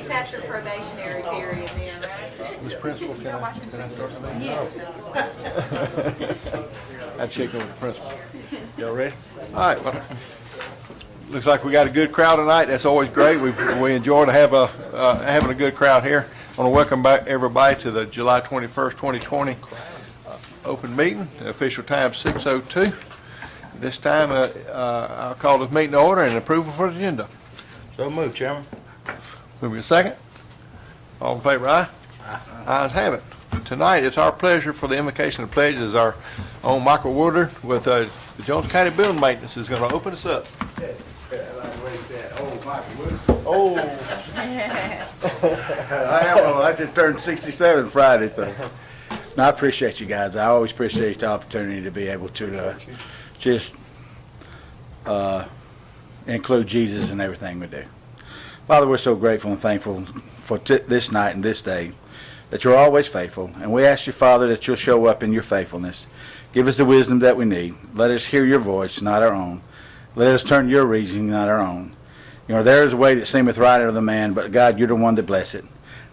passed your probationary period then, right? Ms. Principal, can I start the meeting? Yes. I'd check with the principal. Y'all ready? All right. Well, looks like we got a good crowd tonight. That's always great. We enjoy to have having a good crowd here. I want to welcome back everybody to the July 21st, 2020 open meeting. The official time 6:02. This time I'll call this meeting to order and approval for the agenda. So moved, Chairman. Moving a second. All in favor, aye? Aye. Ayes have it. Tonight, it's our pleasure for the invocation of pledges. Our own Michael Woodard with the Jones County Building Maintenance is going to open us up. Oh, I just turned 67 Friday, so. No, I appreciate you guys. I always appreciate the opportunity to be able to just include Jesus in everything we do. Father, we're so grateful and thankful for this night and this day, that you're always faithful. And we ask you, Father, that you'll show up in your faithfulness. Give us the wisdom that we need. Let us hear your voice, not our own. Let us turn your reasoning, not our own. You know, there is a way that seemeth right unto the man, but God, you're the one that bless it.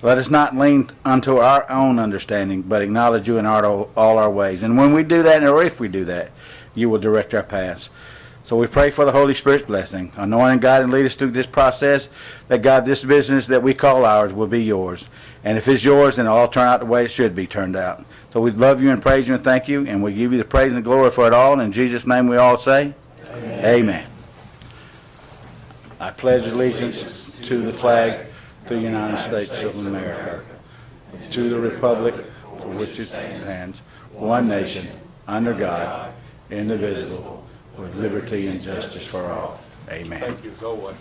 Let us not lean unto our own understanding, but acknowledge you in all our ways. And when we do that, or if we do that, you will direct our paths. So we pray for the Holy Spirit's blessing. Anoint and guide and lead us through this process, that God, this business that we call ours will be yours. And if it's yours, then it'll all turn out the way it should be turned out. So we love you and praise you and thank you, and we give you the praise and the glory for it all. And in Jesus' name we all say, Amen. Amen. I pledge allegiance to the flag of the United States of America, to the republic for which it stands, one nation, under God, indivisible, with liberty and justice for all. Amen. Thank you, as always.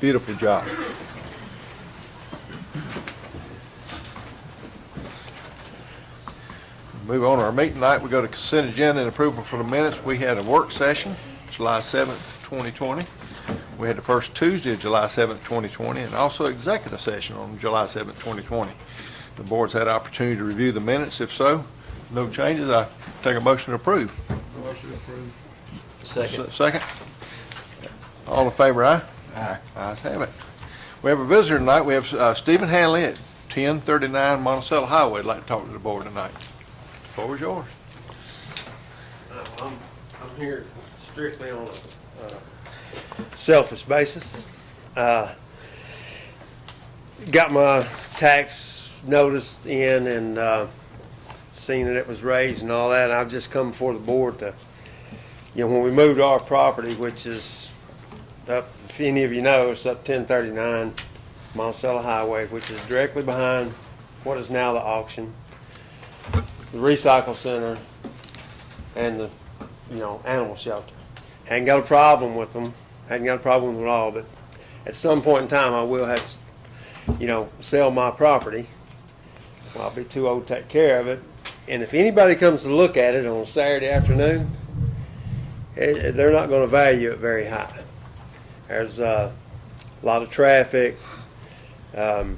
Beautiful job. Move on to our meeting tonight. We go to consent agenda and approval for the minutes. We had a work session, July 7th, 2020. We had the first Tuesday of July 7th, 2020, and also executive session on July 7th, 2020. The board's had opportunity to review the minutes. If so, no changes, I take a motion to approve. Motion approved. Second. All in favor, aye? Aye. Ayes have it. We have a visitor tonight. We have Stephen Hanley at 1039 Monticello Highway. I'd like to talk to the board tonight. The floor is yours. I'm here strictly on a selfish basis. Got my tax notice in and seen that it was raised and all that. And I've just come before the board to, you know, when we moved our property, which is up, if any of you know, it's up 1039 Monticello Highway, which is directly behind what is now the auction, the recycle center, and the, animal shelter. Hadn't got a problem with them. Hadn't got a problem with it all, but at some point in time I will have to, sell my property. Well, I'll be too old to take care of it. And if anybody comes to look at it on a Saturday afternoon, they're not going to value it very high. There's a lot of traffic. The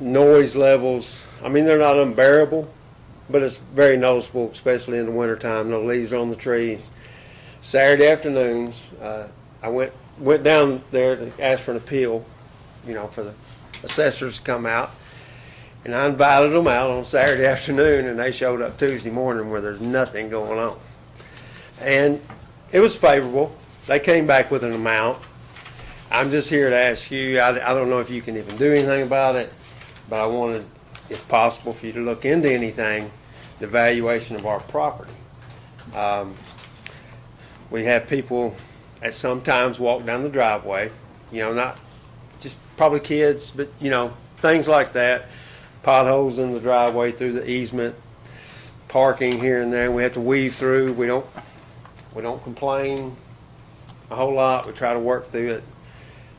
noise levels, they're not unbearable, but it's very noticeable, especially in the wintertime. No leaves are on the trees. Saturday afternoons, I went down there to ask for an appeal, for the assessors to come out. And I invited them out on Saturday afternoon, and they showed up Tuesday morning where there's nothing going on. And it was favorable. They came back with an amount. I'm just here to ask you, I don't know if you can even do anything about it, but I wanted, if possible, for you to look into anything, the valuation of our property. We have people at sometimes walk down the driveway, not just probably kids, but, things like that. Potholes in the driveway through the easement, parking here and there. We have to weave through. We don't complain a whole lot. We try to work through it.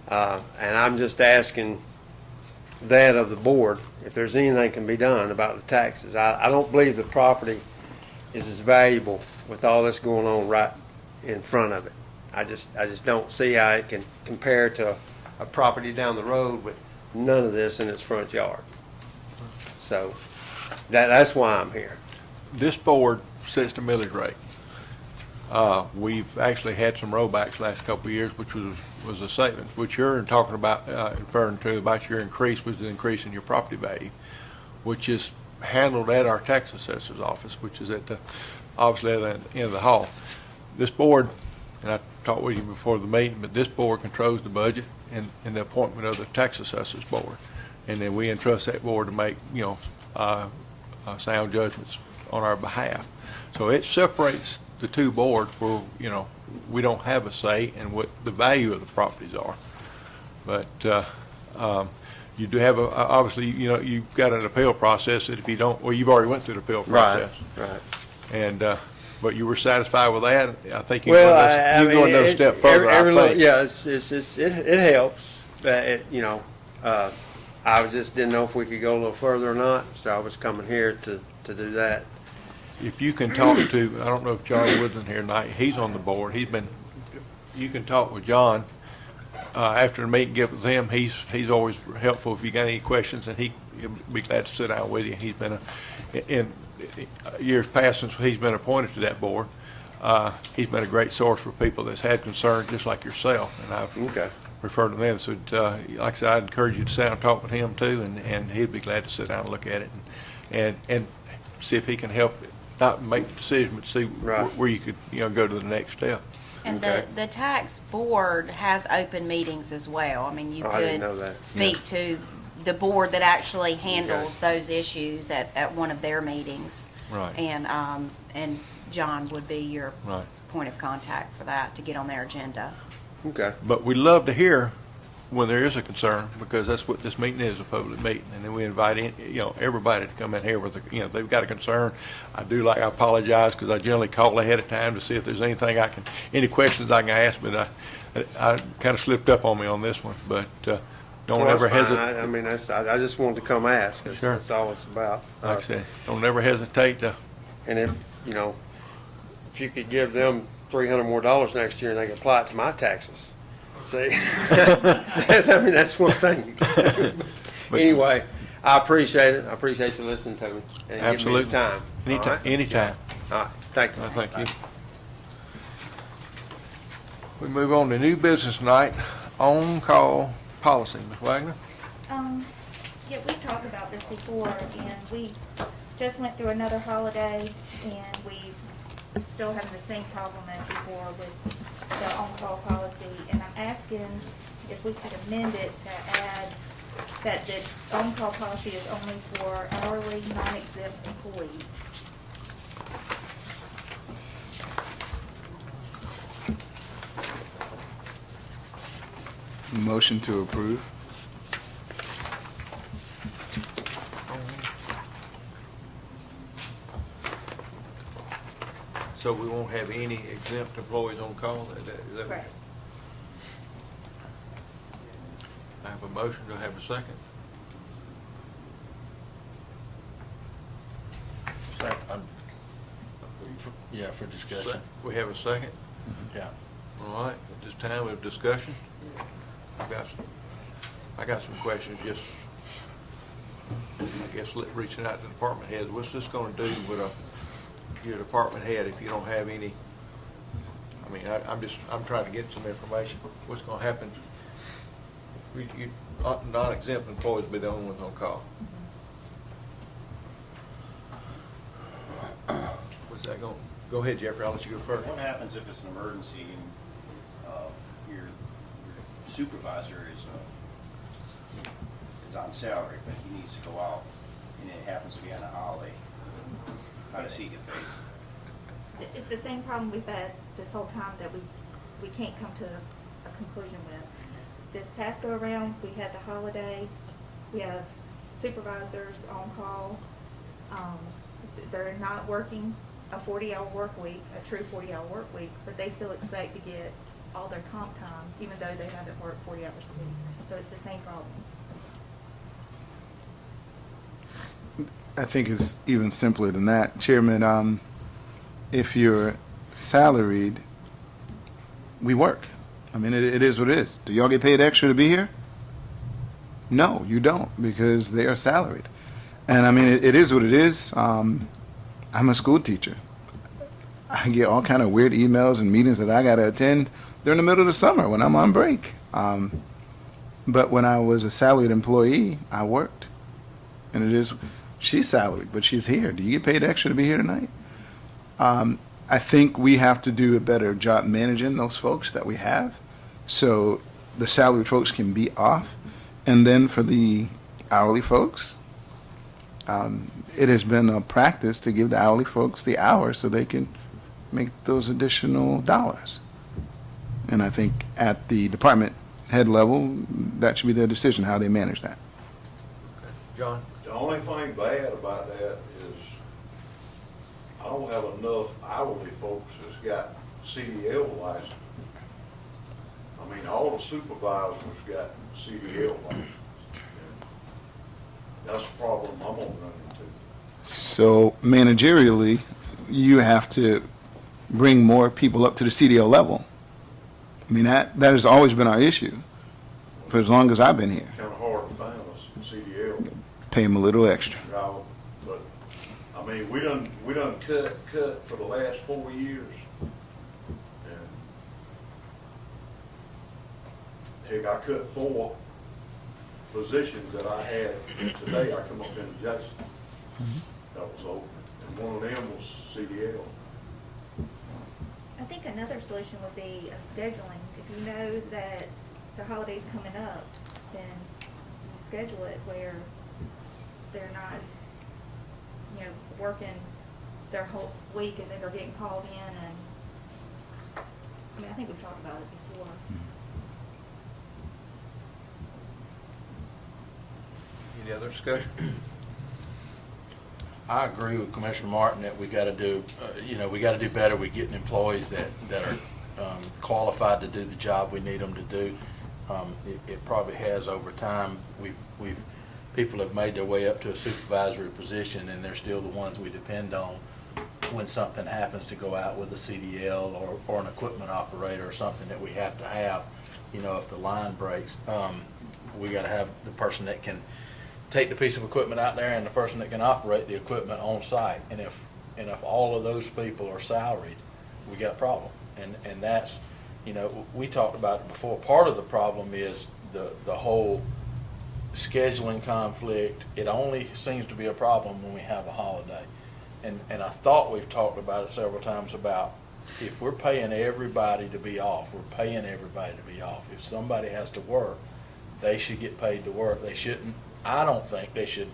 And I'm just asking that of the board, if there's anything can be done about the taxes. I don't believe the property is as valuable with all this going on right in front of it. I just don't see how it can compare to a property down the road with none of this in its front yard. So that's why I'm here. This board sets the millage rate. We've actually had some rollbacks last couple of years, which was a savings, which you're talking about, inferring to about your increase was the increase in your property value, which is handled at our tax assessor's office, which is at the, obviously at the end of the hall. This board, and I talked with you before the meeting, but this board controls the budget and the appointment of the tax assessor's board. And then we entrust that board to make, sound judgments on our behalf. So it separates the two boards where, we don't have a say in what the value of the properties are. But you do have obviously, you've got an appeal process that if you don't, well, you've already went through the appeal process. Right. And, but you were satisfied with that? I think you're Well, going another step further, I think. Yeah, it helps. I just didn't know if we could go a little further or not, so I was coming here to do that. If you can talk to, I don't know if John Wood's in here tonight, he's on the board, you can talk with John, after the meeting, get with him, he's always helpful if you got any questions, and he'll be glad to sit down with you. He's been, in years past since he's been appointed to that board, he's been a great source for people that's had concerns just like yourself, and I've referred to them. So, like I said, I'd encourage you to sit down and talk with him too, and he'd be glad to sit down and look at it and see if he can help, not make the decision, but see where you could, go to the next step. And the tax board has open meetings as well. I mean, you I didn't know could that. speak to the board that actually handles those issues at one of their meetings. Right. And John would be your Right. point of contact for that, to get on their agenda. Okay. But we love to hear when there is a concern, because that's what this meeting is, a public meeting. And then we invite in, everybody to come in here with, they've got a concern. I apologize, because I generally call ahead of time to see if there's anything any questions I can ask, but I kind of slipped up on me on this one. But don't ever hesitate. I mean, I just wanted to come ask. Sure. That's all it's about. Like I said, don't ever hesitate to. And if you could give them $300 more next year and they can apply it to my taxes. See, I mean, that's one thing you can do. Anyway, I appreciate it. I appreciate you listening to me and Absolutely. giving me the time. Anytime. All right? Anytime. All right. Thank you. Thank you. We move on to new business tonight, on-call policy. Ms. Wagner? Yeah, we've talked about this before, and we just went through another holiday, and we still have the same problem as before with the on-call policy. And I'm asking if we could amend it to add that the on-call policy is only for hourly, non-exempt employees. Motion to approve. So we won't have any exempt employees on call? Is that Correct. I have a motion. Do I have a second? Yeah, for discussion. We have a second? Yeah. All right, at this time of discussion, I got some questions, just, I guess, reaching out to the department heads. What's this gonna do with your department head if you don't have any? I mean, I'm trying to get some information. What's gonna happen? Non-exempt employees will be the only ones on call. What's that going? Go ahead, Jeffrey. I'll let you go first. What happens if it's an emergency and your supervisor is on salary, but he needs to go out, and it happens to be on a holiday? How does he get paid? It's the same problem we've had this whole time that we can't come to a conclusion with. This past go around, we had the holiday, we have supervisors on call. They're not working a 40-hour work week, a true 40-hour work week, but they still expect to get all their comp time, even though they haven't worked 40 hours a week. So it's the same problem. I think it's even simpler than that. Chairman, if you're salaried, we work. I mean, it is what it is. Do y'all get paid extra to be here? No, you don't, because they are salaried. And I mean, it is what it is. I'm a school teacher. I get all kind of weird emails and meetings that I got to attend during the middle of the summer when I'm on break. But when I was a salaried employee, I worked. And it is, she's salaried, but she's here. Do you get paid extra to be here tonight? I think we have to do a better job managing those folks that we have, so the salaried folks can be off. And then for the hourly folks, it has been a practice to give the hourly folks the hours so they can make those additional dollars. And I think at the department head level, that should be their decision, how they manage that. John? The only thing bad about that is I don't have enough hourly folks that's got CDL license. I mean, all the supervisors got CDL license. That's a problem I'm gonna run into. So managerially, you have to bring more people up to the CDL level. I mean, that has always been our issue for as long as I've been here. Kinda hard to find a CDL. Pay them a little extra. Job, but, I mean, we done cut for the last 4 years. And heck, I cut 4 positions that I had today. I come up in Jackson. That was open, and one of them was CDL. I think another solution would be scheduling. If you know that the holiday's coming up, then you schedule it where they're not, working their whole week and then they're getting called in and, I think we've talked about it before. Any other discussion? I agree with Commissioner Martin that we gotta do, we gotta do better with getting employees that are qualified to do the job we need them to do. It probably has over time. People have made their way up to a supervisory position, and they're still the ones we depend on when something happens to go out with a CDL or an equipment operator or something that we have to have. If the line breaks, we got to have the person that can take the piece of equipment out there and the person that can operate the equipment on site. And if all of those people are salaried, we got a problem. And that's, we talked about it before. Part of the problem is the whole scheduling conflict. It only seems to be a problem when we have a holiday. And I thought we've talked about it several times about if we're paying everybody to be off, we're paying everybody to be off. If somebody has to work, they should get paid to work. They shouldn't, I don't think they should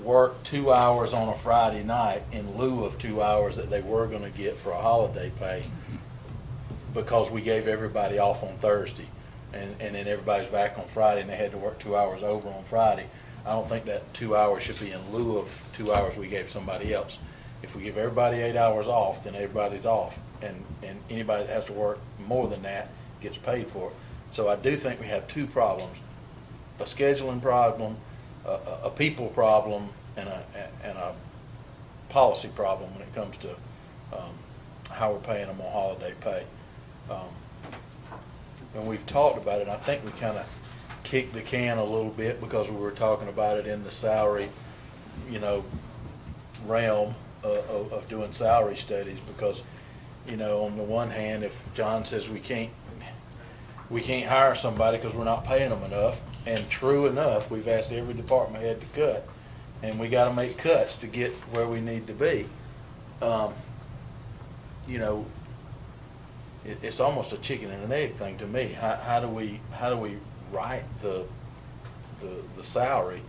work 2 hours on a Friday night in lieu of 2 hours that they were going to get for a holiday pay because we gave everybody off on Thursday. And then everybody's back on Friday and they had to work 2 hours over on Friday. I don't think that 2 hours should be in lieu of 2 hours we gave somebody else. If we give everybody 8 hours off, then everybody's off. And anybody that has to work more than that gets paid for it. So I do think we have two problems: a scheduling problem, a people problem, and a policy problem when it comes to how we're paying them on holiday pay. And we've talked about it, and I think we kind of kicked the can a little bit because we were talking about it in the salary, realm of doing salary studies. Because, on the one hand, if John says we can't hire somebody because we're not paying them enough, and true enough, we've asked every department head to cut, and we got to make cuts to get where we need to be. It's almost a chicken and an egg thing to me. How do we write the salary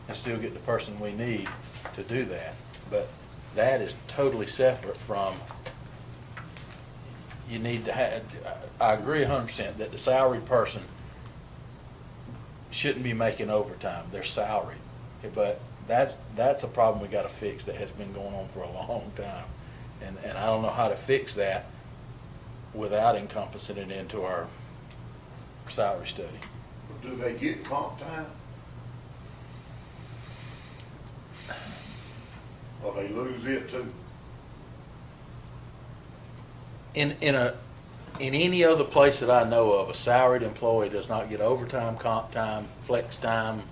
and still get the person we need to do that? But that is totally separate from, you need to have, I agree 100% that the salaried person shouldn't be making overtime. They're salaried. But that's a problem we got to fix that has been going on for a long time. And I don't know how to fix that without encompassing it into our salary study. But do they get comp time? Or they lose it too? In any other place that I know of, a salaried employee does not get overtime, comp time, flex time,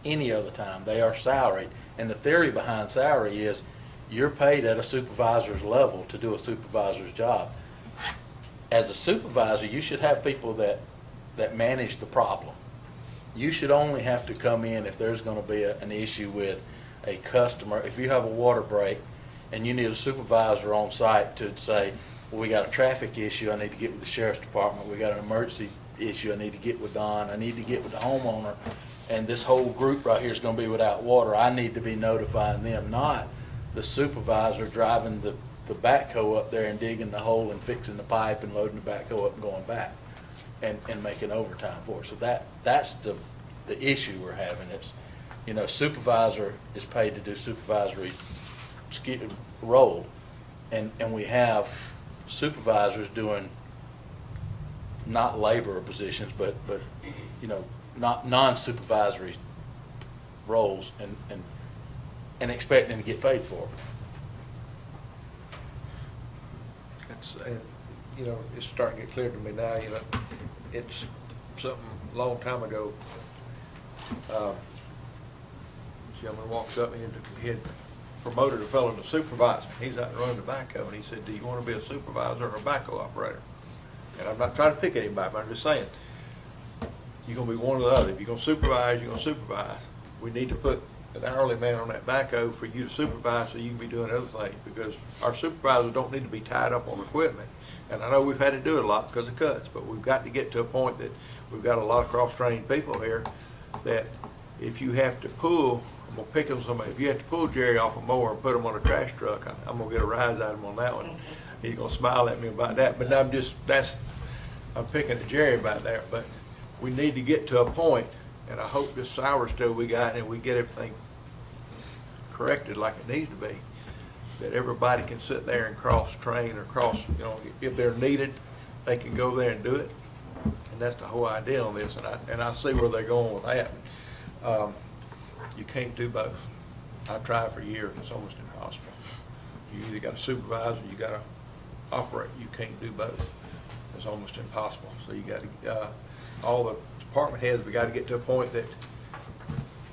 any other time. They are salaried. And the theory behind salary is you're paid at a supervisor's level to do a supervisor's job. As a supervisor, you should have people that manage the problem. You should only have to come in if there's going to be an issue with a customer. If you have a water break and you need a supervisor on site to say, well, we got a traffic issue, I need to get with the sheriff's department. We got an emergency issue, I need to get with Don. I need to get with the homeowner. And this whole group right here is going to be without water. I need to be notifying them, not the supervisor driving the backhoe up there and digging the hole and fixing the pipe and loading the backhoe up and going back and making overtime for it. So that's the issue we're having. It's, you know, supervisor is paid to do supervisory role, and we have supervisors doing not labor positions, but you know, not non-supervisory roles and expecting to get paid for it. It's, you know, it's starting to get clear to me now, you know, it's something a long time ago. Gentleman walks up and he had promoted a fellow to supervisor. He's out running the backhoe, and he said, do you want to be a supervisor or a backhoe operator? And I'm not trying to pick anybody, but I'm just saying, you're going to be one or the other. If you're going to supervise, you're going to supervise. We need to put an hourly man on that backhoe for you to supervise so you can be doing other things, because our supervisors don't need to be tied up on equipment. And I know we've had to do it a lot because of cuts, but we've got to get to a point that we've got a lot of cross-trained people here that if you have to pull, I'm going to pick on somebody, if you have to pull Jerry off a mower and put him on a trash truck, I'm going to get a rise out of him on that one. He's going to smile at me about that, but I'm picking at Jerry about that, but we need to get to a point, and I hope this sour stove we got and we get everything corrected like it needs to be, that everybody can sit there and cross-train or you know, if they're needed, they can go there and do it. And that's the whole idea on this, and I see where they're going with that. You can't do both. I've tried for years, it's almost impossible. You either got to supervise or you got to operate. You can't do both. It's almost impossible. So you got to, all the department heads, we got to get to a point that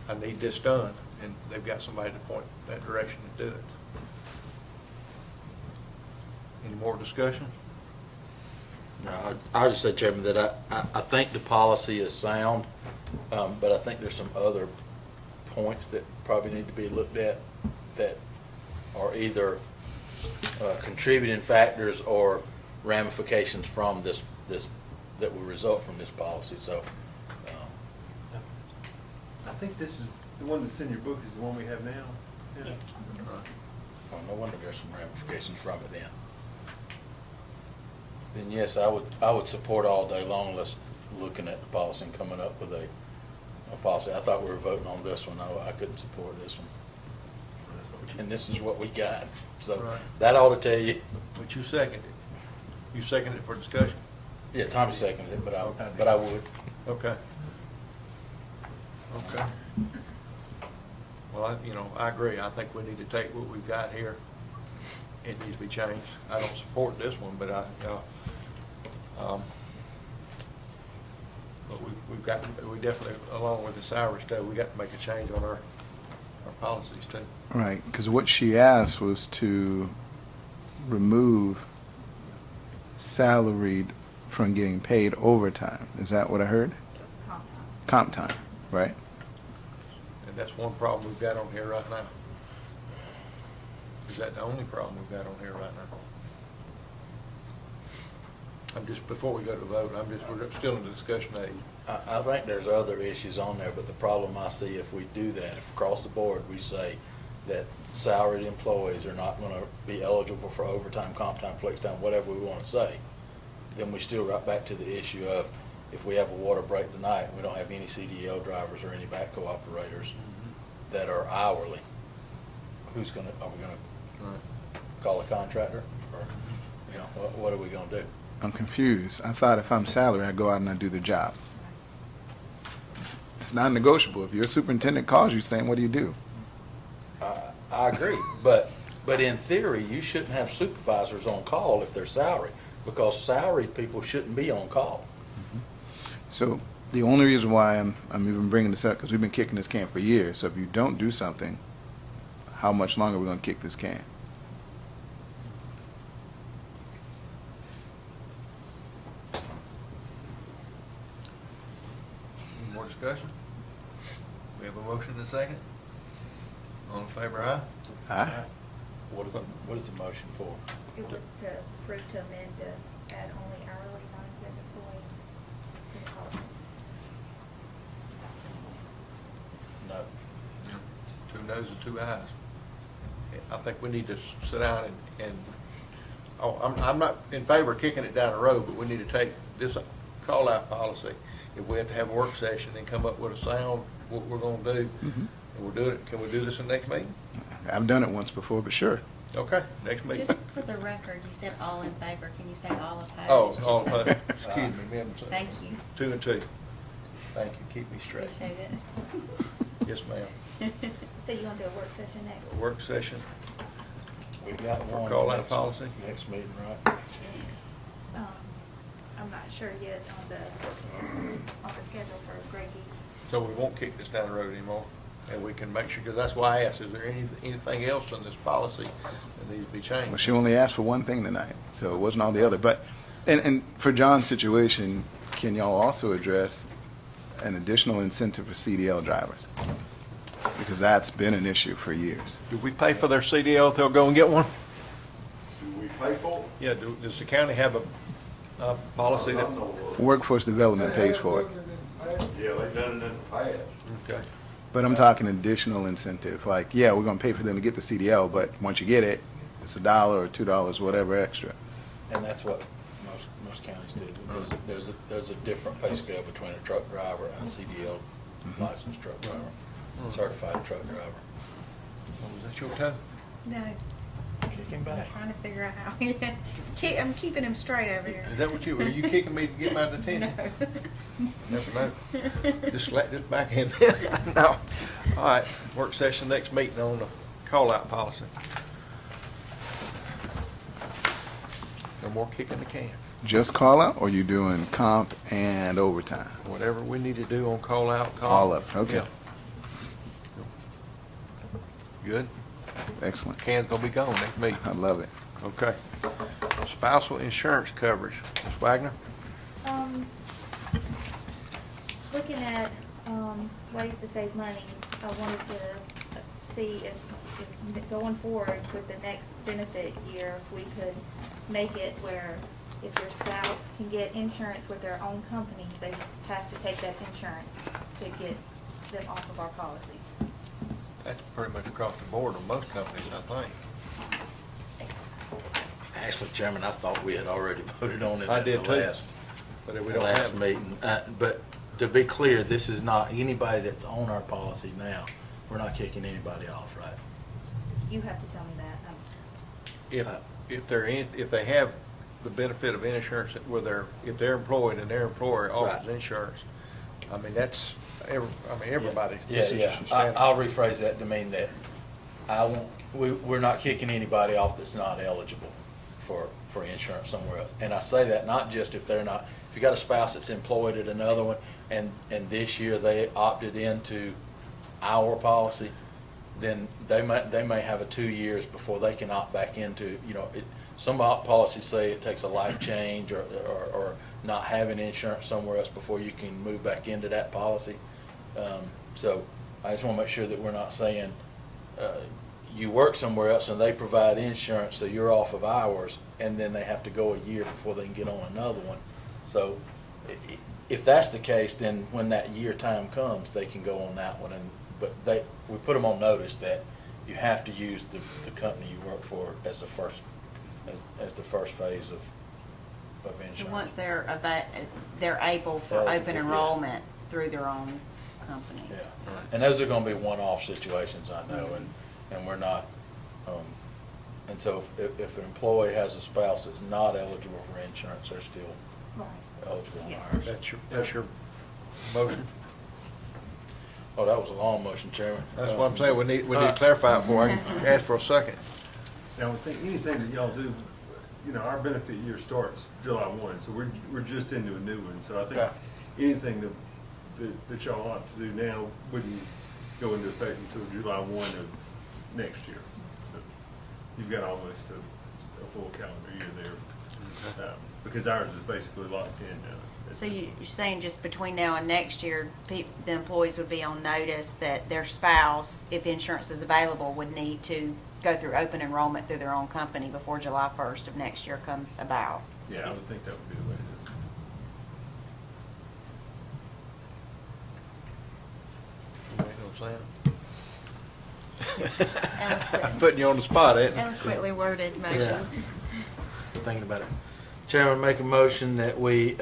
I need this done, and they've got somebody to point that direction to do it. Any more discussion? No, I'll just say, Chairman, that I think the policy is sound, but I think there's some other points that probably need to be looked at that are either contributing factors or ramifications from this that will result from this policy. So I think this is, the one that's in your book is the one we have now. Yeah. well, no wonder there's some ramifications from it then. Then yes, I would support all day long, let's looking at the policy and coming up with a policy. I thought we were voting on this one. I couldn't support this one. And this is what we got. So Right. that ought to tell you. But you seconded it. You seconded it for discussion? Yeah, Tommy seconded it, but I would. Okay. Okay. Well, I agree. I think we need to take what we've got here. It needs to be changed. I don't support this one, but but we definitely, along with the salary stuff, we got to make a change on our policies too. Right, because what she asked was to remove salaried from getting paid overtime. Is that what I heard? Comp time, right? And that's one problem we've got on here right now. Is that the only problem we've got on here right now? Before we go to vote, we're still in the discussion age. I think there's other issues on there, but the problem I see if we do that, if across the board we say that salaried employees are not going to be eligible for overtime, comp time, flex time, whatever we want to say, then we still right back to the issue of if we have a water break tonight, we don't have any CDL drivers or any backhoe operators that are hourly. Are we going to call a contractor? Or, what are we going to do? I'm confused. I thought if I'm salary, I go out and I do the job. It's non-negotiable. If your superintendent calls you saying, what do you do? I agree, but in theory, you shouldn't have supervisors on call if they're salary, because salaried people shouldn't be on call. So the only reason why I'm even bringing this up, because we've been kicking this can for years. So if you don't do something, how much longer we're gonna kick this can. Any more discussion? We have a motion and a second. All in favor, aye? Aye. What is the motion for? It was to approve to amend to add only hourly, non-exempt employees to the policy. No. Two noes and two ayes. I think we need to sit down and, I'm not in favor of kicking it down the road, but we need to take this call-out policy. If we have to have a work session and come up with a sound, what we're gonna do, and we'll do it, can we do this in the next meeting? I've done it once before, but sure. Okay, next meeting. Just for the record, you said all in favor. Can you say all opposed? Oh, Just all so- opposed. Excuse me, ma'am. Thank you. 2 and 2. Thank you, keep me straight. Appreciate it. Yes, ma'am. So you want to do a work session next? A work session. We got For one. call-out next- policy? Next meeting, right? I'm not sure yet on the schedule for Greg East. So we won't kick this down the road anymore, and we can make sure, because that's why I asked, is there anything else in this policy that needs to be Well, changed? she only asked for one thing tonight, so it wasn't all the other. But, and for John's situation, can y'all also address an additional incentive for CDL drivers? Because that's been an issue for years. Do we pay for their CDL if they'll go and get one? Do we pay for it? Yeah, does the county have a policy that? Workforce Development pays for it. Yeah, they've done it in the past. Okay. But I'm talking additional incentive, like, yeah, we're gonna pay for them to get the CDL, but once you get it, it's $1 or $2, whatever extra. And that's what most counties do. There's a different pay scale between a truck driver and a CDL licensed truck driver, certified truck driver. Oh, was that your toe? No, Kick him I'm back. trying to figure out how. I'm keeping him straight over here. Is that what are you kicking me to get my detention? Never know. Just backhand. No. All right, work session, next meeting on the call-out policy. No more kicking the can. Just call out, or you doing comp and overtime? Whatever we need to do on call-out, call. All of it, okay. Yeah. Good? Excellent. Can's gonna be gone next meeting. I love it. Okay. Spousal insurance coverage. Ms. Wagner? Looking at, ways to save money, I wanted to see if going forward with the next benefit year, if we could make it where if your spouse can get insurance with their own company, they have to take that insurance to get them off of our policy. That's pretty much across the board on most companies, I think. Actually, Chairman, I thought we had already voted on it I at did the too, last, but we don't last have. meeting. But to be clear, this is not anybody that's on our policy now. We're not kicking anybody off, right? You have to tell me that. If they have the benefit of insurance if they're employed and their employer offers Right. insurance, I mean, that's, everybody's. Yeah, this is yeah. just a standard. I'll rephrase that to mean that we're not kicking anybody off that's not eligible for insurance somewhere else. And I say that not just if they're not, if you got a spouse that's employed at another one and this year they opted into our policy, then they may have 2 years before they can opt back into, some policies say it takes a life change or not having insurance somewhere else before you can move back into that policy. So I just want to make sure that we're not saying, you work somewhere else and they provide insurance, so you're off of ours, and then they have to go a year before they can get on another one. So if that's the case, then when that year time comes, they can go on that one. But we put them on notice that you have to use the company you work for as the first phase of insurance. So once they're able for Eligible, open yeah. enrollment through their own company. Yeah, and those are gonna be one-off situations, I know, and we're not, and so if an employee has a spouse that's not eligible for insurance, they're still Right. eligible on Yeah. ours. That's your motion? Oh, that was a long motion, Chairman. That's what I'm saying, we need to clarify it before I can ask for a second. Now, anything that y'all do, our benefit year starts July 1, so we're just into a new one. So I think Okay. anything that y'all ought to do now wouldn't go into effect until July 1 of next year. So you've got almost a full calendar year there. Because ours is basically locked in now. So you're saying just between now and next year, the employees would be on notice that their spouse, if insurance is available, would need to go through open enrollment through their own company before July 1st of next year comes about? Yeah, I would think that would be the way to do it. You know what I'm saying? I'm putting you on the spot, ain't I? Eloquently worded Yeah. motion. Thinking about it. Chairman, make a motion that we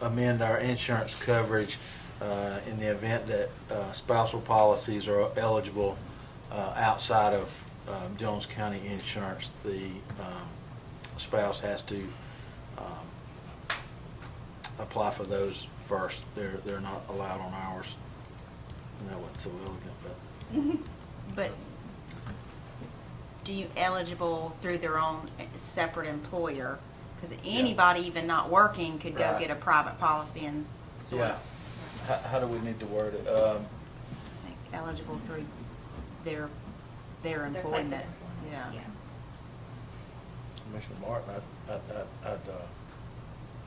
amend our insurance coverage in the event that spousal policies are eligible outside of Jones County insurance. The spouse has to apply for those first. They're not allowed on ours. I know it's so elegant, but But do you eligible through their own separate employer? Because anybody, even not working, could go Right. get a private policy and sort yeah. of How do we need to word it? think eligible through their employment. place of Yeah. Yeah. Commissioner Martin,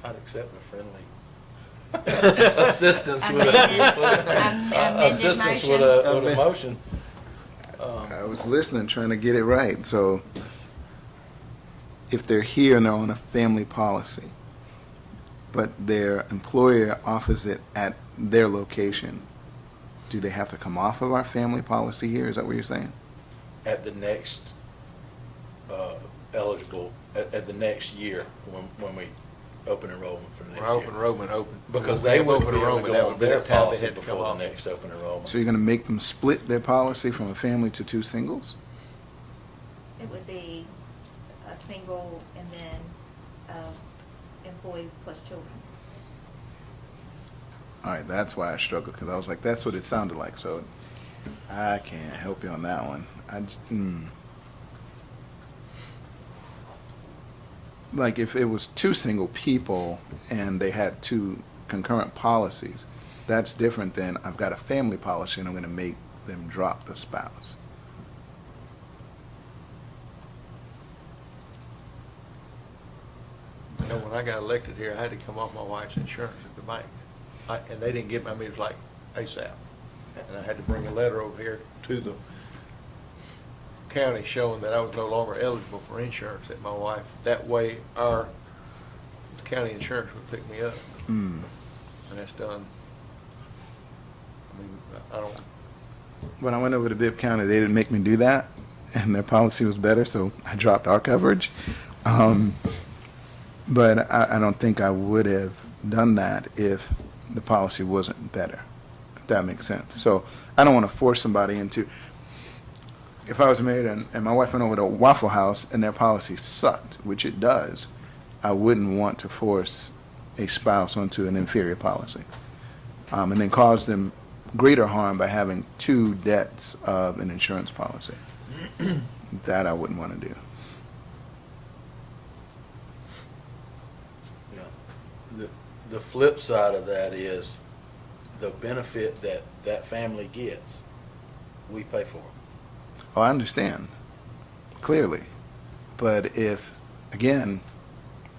I'd accept a friendly assistance with Amended assistance motion. with a motion. I was listening, trying to get it right. So if they're here and they're on a family policy, but their employer offers it at their location, do they have to come off of our family policy here? Is that what you're saying? At the next eligible, at the next year, when we open enrollment for the next We're open year. enrollment open. Because When they we wouldn't open be able to enrollment, go that on would be their the time they policy had to come before the off. next open enrollment. So you're going to make them split their policy from a family to two singles? It would be a single and then employee plus children. All right, that's why I struggled, because I was like, that's what it sounded like, so I can't help you on that one. Like, if it was two single people and they had two concurrent policies, that's different than I've got a family policy and I'm going to make them drop the spouse. You know, when I got elected here, I had to come off my wife's insurance at the bank. And they didn't give me, it was like ASAP. And I had to bring a letter over here to the county showing that I was no longer eligible for insurance at my wife. That way, our county insurance would pick me up. Hmm. And that's done. I mean, I don't, When I went over to Bibb County, they didn't make me do that, and their policy was better, so I dropped our coverage. But I don't think I would have done that if the policy wasn't better, if that makes sense. So I don't want to force somebody into, if I was married and my wife went over to Waffle House and their policy sucked, which it does, I wouldn't want to force a spouse onto an inferior policy, and then cause them greater harm by having two debts of an insurance policy. That I wouldn't want to do. Yeah. The flip side of that is the benefit that that family gets, we pay for. Oh, I understand, clearly. But if, again,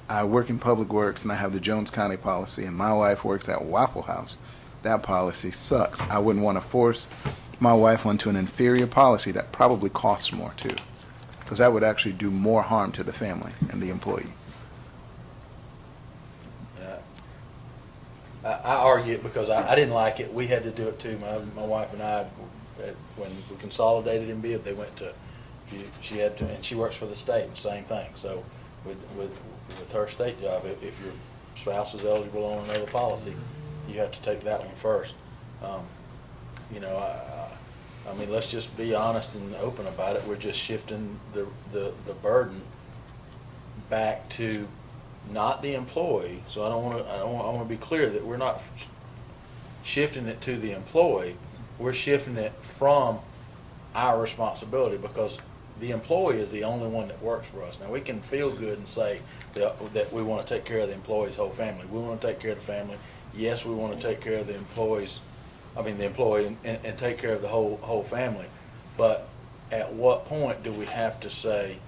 I work in Public Works and I have the Jones County policy and my wife works at Waffle House, that policy sucks. I wouldn't want to force my wife onto an inferior policy that probably costs more too, because that would actually do more harm to the family and the employee. I argue it because I didn't like it. We had to do it too. My wife and I, when we consolidated in Bibb, they went to, she had to, and she works for the state, same thing. So with her state job, if your spouse is eligible on another policy, you have to take that one first. You know, I mean, let's just be honest and open about it. We're just shifting the burden back to not the employee. So I want to be clear that we're not shifting it to the employee. We're shifting it from our responsibility, because the employee is the only one that works for us. Now, we can feel good and say that we want to take care of the employee's whole family. We want to take care of the family. Yes, we want to take care of the employee and take care of the whole family. But at what point do we have to say,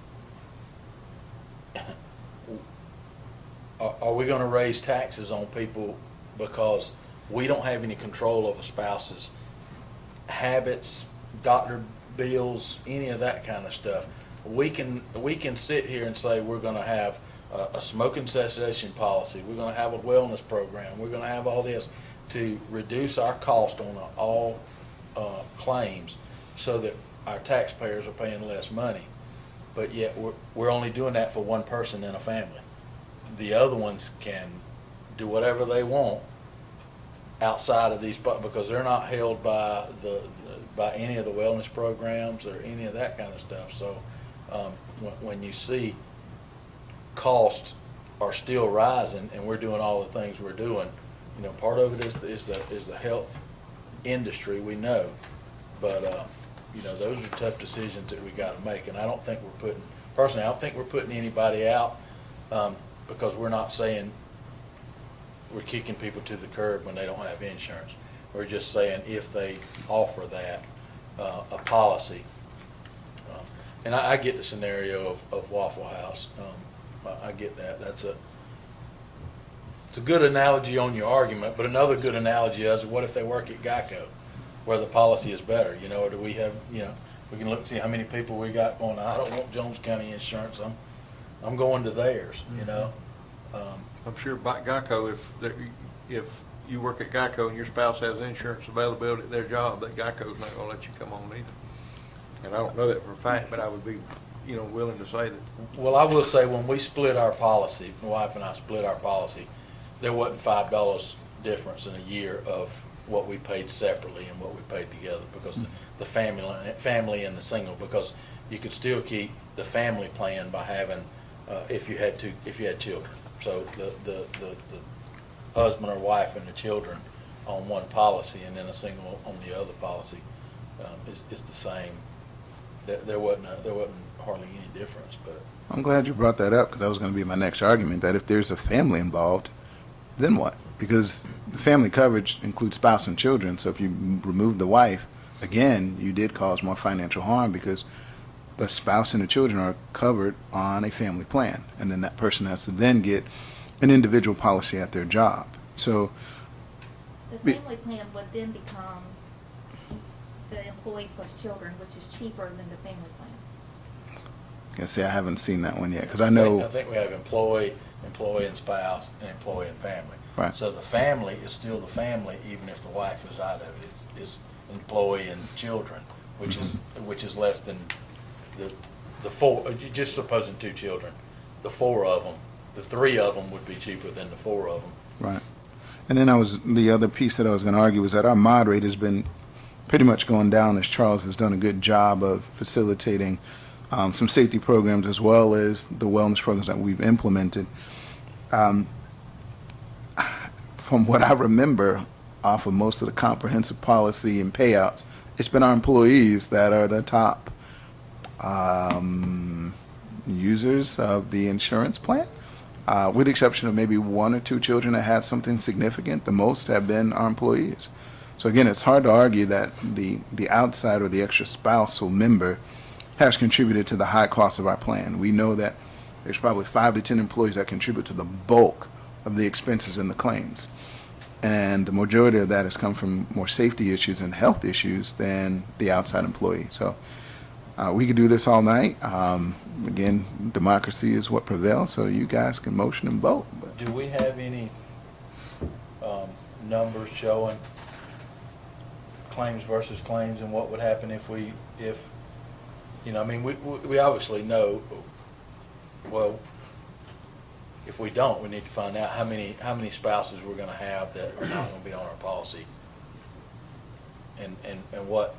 are we gonna raise taxes on people because we don't have any control of a spouse's habits, doctor bills, any of that kind of stuff? We can sit here and say we're gonna have a smoking cessation policy, we're gonna have a wellness program, we're gonna have all this to reduce our cost on all claims so that our taxpayers are paying less money. But yet we're only doing that for one person in a family. The other ones can do whatever they want outside of these, because they're not held by by any of the wellness programs or any of that kind of stuff. So when you see costs are still rising and we're doing all the things we're doing, you know, part of it is the health industry, we know, but you know, those are tough decisions that we got to make. And I don't think personally, I don't think we're putting anybody out because we're not saying we're kicking people to the curb when they don't have insurance. We're just saying if they offer that a policy. And I get the scenario of Waffle House. I get that. It's a good analogy on your argument, but another good analogy is what if they work at Geico, where the policy is better? You know, or do we have, you know, we can look and see how many people we got going, I don't want Jones County insurance, I'm going to theirs, you know. I'm sure by Geico, if you work at Geico and your spouse has insurance availability at their job, that Geico's not gonna let you come on either. And I don't know that for a fact, but I would be, you know, willing to say that. Well, I will say, when we split our policy, my wife and I split our policy, there wasn't $5 difference in a year of what we paid separately and what we paid together, because the family and the single, because you could still keep the family plan by having, if you had children. So the husband or wife and the children on one policy, and then a single on the other policy is the same. There wasn't hardly any difference. But I'm glad you brought that up, because that was going to be my next argument, that if there's a family involved, then what? Because the family coverage includes spouse and children, so if you remove the wife, again, you did cause more financial harm, because the spouse and the children are covered on a family plan, and then that person has to then get an individual policy at their job. So The family plan would then become the employee plus children, which is cheaper than the family plan. I can say I haven't seen that one yet, because I I think we have employee and spouse, and employee and family. Right. So the family is still the family, even if the wife is out of it. It's employee and children, which is less than the four. You're just supposing 2 children. The 4 of them, the 3 of them would be cheaper than the 4 of them. Right. And then the other piece that I was going to argue was that our mod rate has been pretty much going down, as Charles has done a good job of facilitating some safety programs, as well as the wellness programs that we've implemented. From what I remember off of most of the comprehensive policy and payouts, it's been our employees that are the top users of the insurance plan, with the exception of maybe 1 or 2 children that had something significant. The most have been our employees. So again, it's hard to argue that the outside or the extra spousal member has contributed to the high cost of our plan. We know that there's probably 5 to 10 employees that contribute to the bulk of the expenses and the claims. And the majority of that has come from more safety issues and health issues than the outside employee. So we could do this all night. Again, democracy is what prevails, so you guys can motion and vote. But Do we have any numbers showing claims versus claims, and what would happen if you know, I mean, we obviously know, well, if we don't, we need to find out how many spouses we're going to have that are not going to be on our policy, and what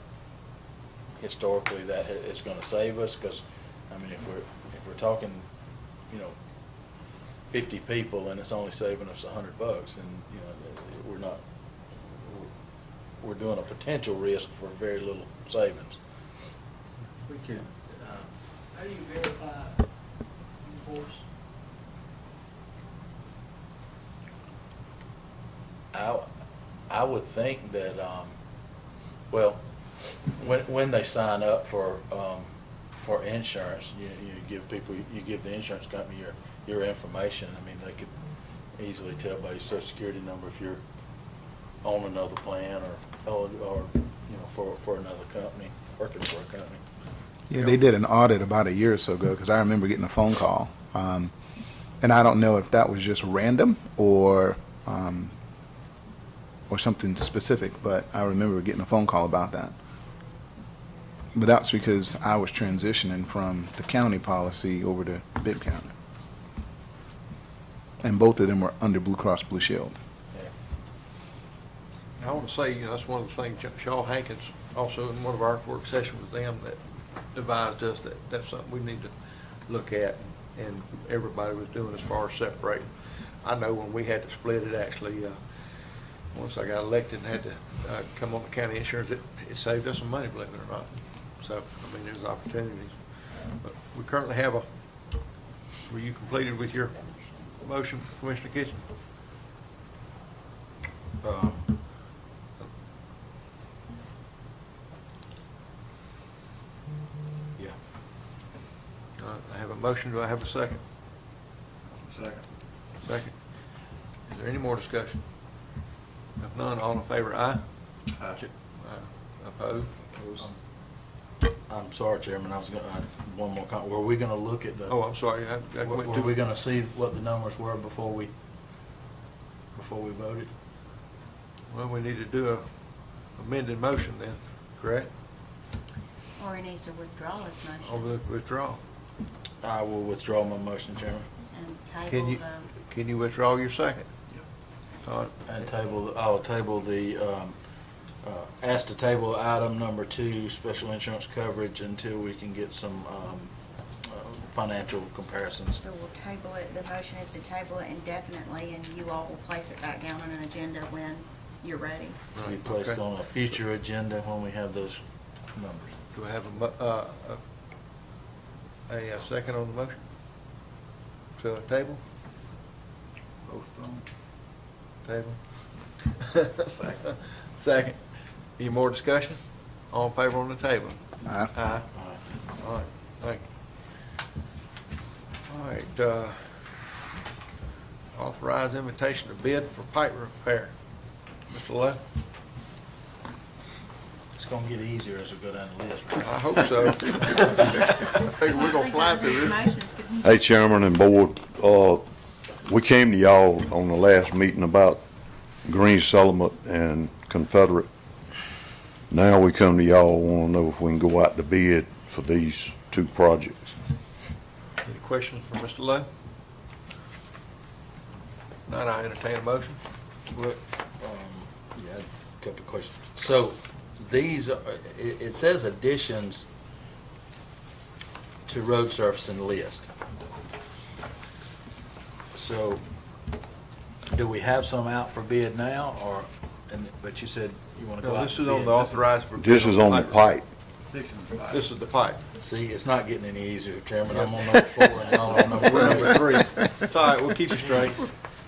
historically that is going to save us. Because I mean, if we're talking, you know, 50 people and it's only saving us $100, and you know, we're doing a potential risk for very little savings. We could, How do you verify divorce? I would think that, well, when they sign up for insurance, you give the insurance company your information. I mean, they could easily tell by your social security number if you're on another plan or for another company, working for a company. Yeah, they did an audit about a year or so ago, because I remember getting a phone call. And I don't know if that was just random or something specific, but I remember getting a phone call about that. But that's because I was transitioning from the county policy over to Bibb County. And both of them were under Blue Cross Blue Shield. I want to say, that's one of the things, Shaw Hankins, also in one of our work sessions with them, that advised us that that's something we need to look at, and everybody was doing as far as separating. I know when we had to split it, actually, once I got elected and had to come on the county insurance, it saved us some money, believe it or not. So, I mean, there's opportunities. But we currently have were you completed with your motion, Commissioner Kitchen? Yeah. I have a motion. Do I have a second? Second. Second. Is there any more discussion? If none, all in favor, aye? Aye. Opposed? I'm sorry, Chairman, I was gonna, one more comment. Were we gonna look at the? Oh, I'm sorry, I went Were we to, gonna see what the numbers were before we voted? well, we need to do a amended motion then, correct? Or he needs to withdraw his motion Over the withdrawal. I will withdraw my motion, Chairman. and Can table you, the, can you withdraw your second? All right. And I'll table ask to table item number 2, special insurance coverage, until we can get some financial comparisons. so we'll table it. The motion is to table it indefinitely, and you all will place it back down on an agenda when you're ready. To be placed Okay. on a future agenda when we have those numbers. Do I have a second on the motion? To a table? Table? Second. Any more discussion? All in favor on the table? Aye. Aye. All right, thank you. All right, authorize invitation to bid for pipe repair. Mr. Lowe? It's gonna get easier as we go down the list. I hope so. I figure we're gonna fly through it. Motions could be. Hey, Chairman and Board, we came to y'all on the last meeting about Green Settlement and Confederate. Now we come to y'all, want to know if we can go out to bid for these 2 projects. Any questions for Mr. Lowe? Not, I entertain a motion. Yeah, I had a couple of questions. So these, it says additions to road surfacing list. So do we have some out for bid now, but you said you want to go No, out this to is on bid? the authorized for. This is on the pipe. This is the pipe. See, it's not getting any easier, Chairman. I'm on number 4 and y'all on number We're 3. number 3. It's all right, we'll keep you straight.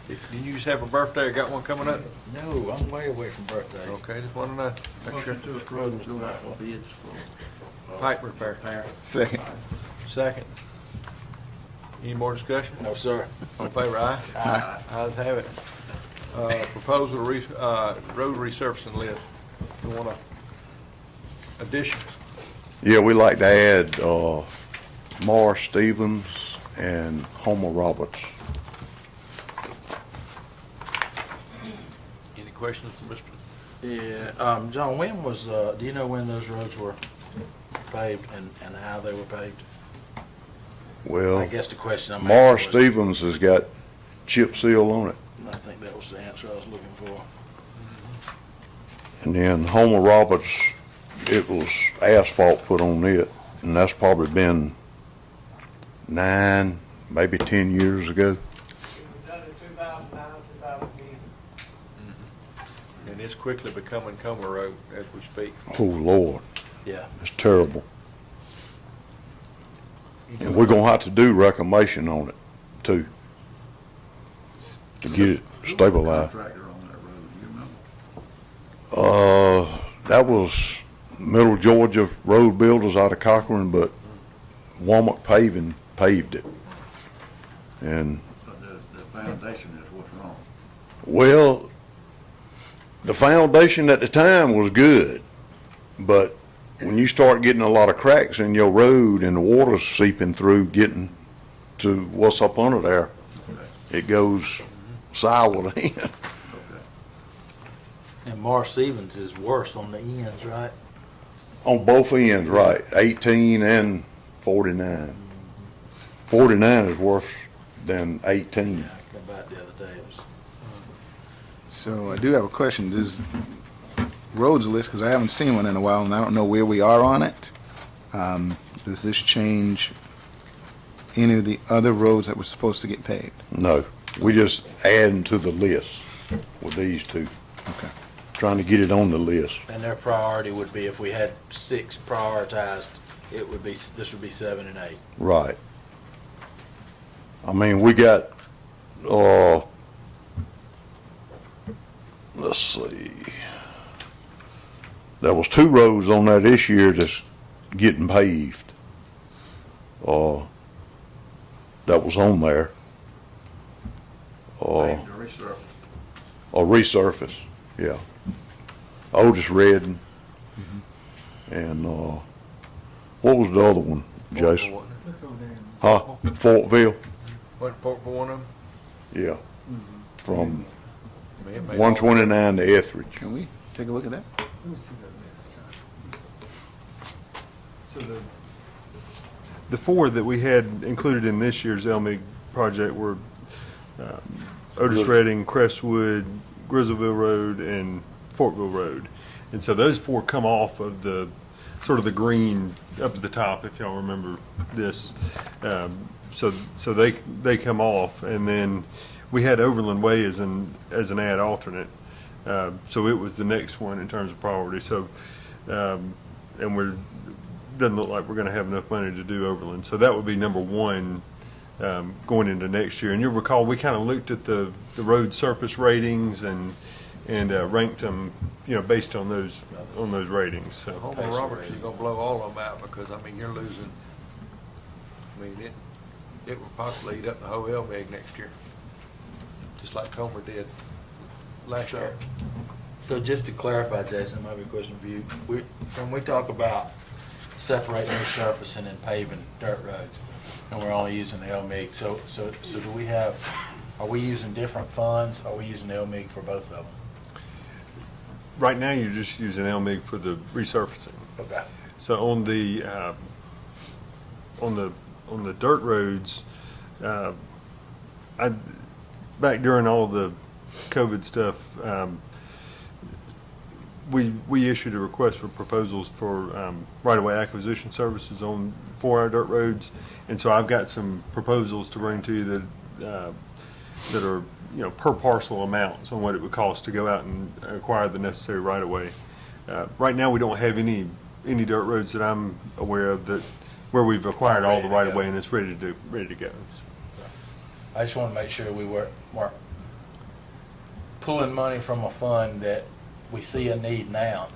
Did you just have a birthday or got one coming up? No, I'm way away from birthdays. Okay, just want to know. Make sure. Motion to approve, go out for bids for Pipe repair. Second. Second. Any more discussion? No, sir. All in favor, aye? Aye. Ayes have it. Proposal, road resurfacing list. You want a addition? Yeah, we like to add Morris Stevens and Homer Roberts. Any questions for Mr.? Yeah, John, when was, do you know when those roads were paved and how they were paved? I Well, guess the question I'm asking Morris was- Stevens has got chip seal on it. I think that was the answer I was looking for. And then Homer Roberts, it was asphalt put on it, and that's probably been 9, maybe 10 years ago. It was done in 2009, 2010. And it's quickly becoming Comer Road as we speak. Oh, Lord, Yeah. it's terrible. And we're gonna have to do reclamation on it, too, to get it stabilized. Contractor on that road, do you remember? That was Middle Georgia road builders out of Cochran, but Womack Paving paved it. And, But the foundation is what's wrong. well, the foundation at the time was good, but when you start getting a lot of cracks in your road and the water's seeping through, getting to what's up under there, it goes sour then. Okay. And Morris Stevens is worse on the ends, right? On both ends, right, 18 and 49. 49 is worse than 18. About the other day, it was. So I do have a question. Does roads list, because I haven't seen one in a while and I don't know where we are on it. Does this change any of the other roads that were supposed to get paved? No, we just adding to the list with these two. Okay. Trying to get it on the list. And their priority would be, if we had 6 prioritized, it would be, this would be 7 and 8. Right. I mean, we got, let's see. There was 2 roads on there this year that's getting paved. That was on there. Paved or resurfaced. Or resurface, yeah. Otis Redding. And, what was the other one, Jason? Huh? Fortville? What, for one of them? Yeah. From I mean, it made 129 to Etheridge. Can we take a look at that? Let me see that next. So the 4 that we had included in this year's LMIG project were Otis Redding, Crestwood, Grizzleville Road, and Fortville Road. And so those 4 come off of the, sort of the green up at the top, if y'all remember this. So they come off, and then we had Overland Way as an ad alternate. So it was the next one in terms of priority. So, and doesn't look like we're gonna have enough money to do Overland. So that would be number 1, going into next year. And you'll recall, we kind of looked at the road surface ratings and ranked them, based on those ratings, so. Homer Roberts, you're gonna blow all of them out because, I mean, you're losing, I mean, it would possibly eat up the whole LMIG next year, just like Homer did last year. So just to clarify, Jason, might be a question for you. When we talk about separating, resurfacing, and paving dirt roads, and we're only using the LMIG, so do we have, are we using different funds? Are we using LMIG for both of them? Right now, you're just using LMIG for the resurfacing. Okay. So on the dirt roads, back during all the COVID stuff, we issued a request for proposals for right-of-way acquisition services for our dirt roads, and so I've got some proposals to bring to you that are per parcel amounts on what it would cost to go out and acquire the necessary right-of-way. Right now, we don't have any dirt roads that I'm aware of where we've acquired all the right-of-way and it's ready to go. I just want to make sure we weren't pulling money from a fund that we see a need now,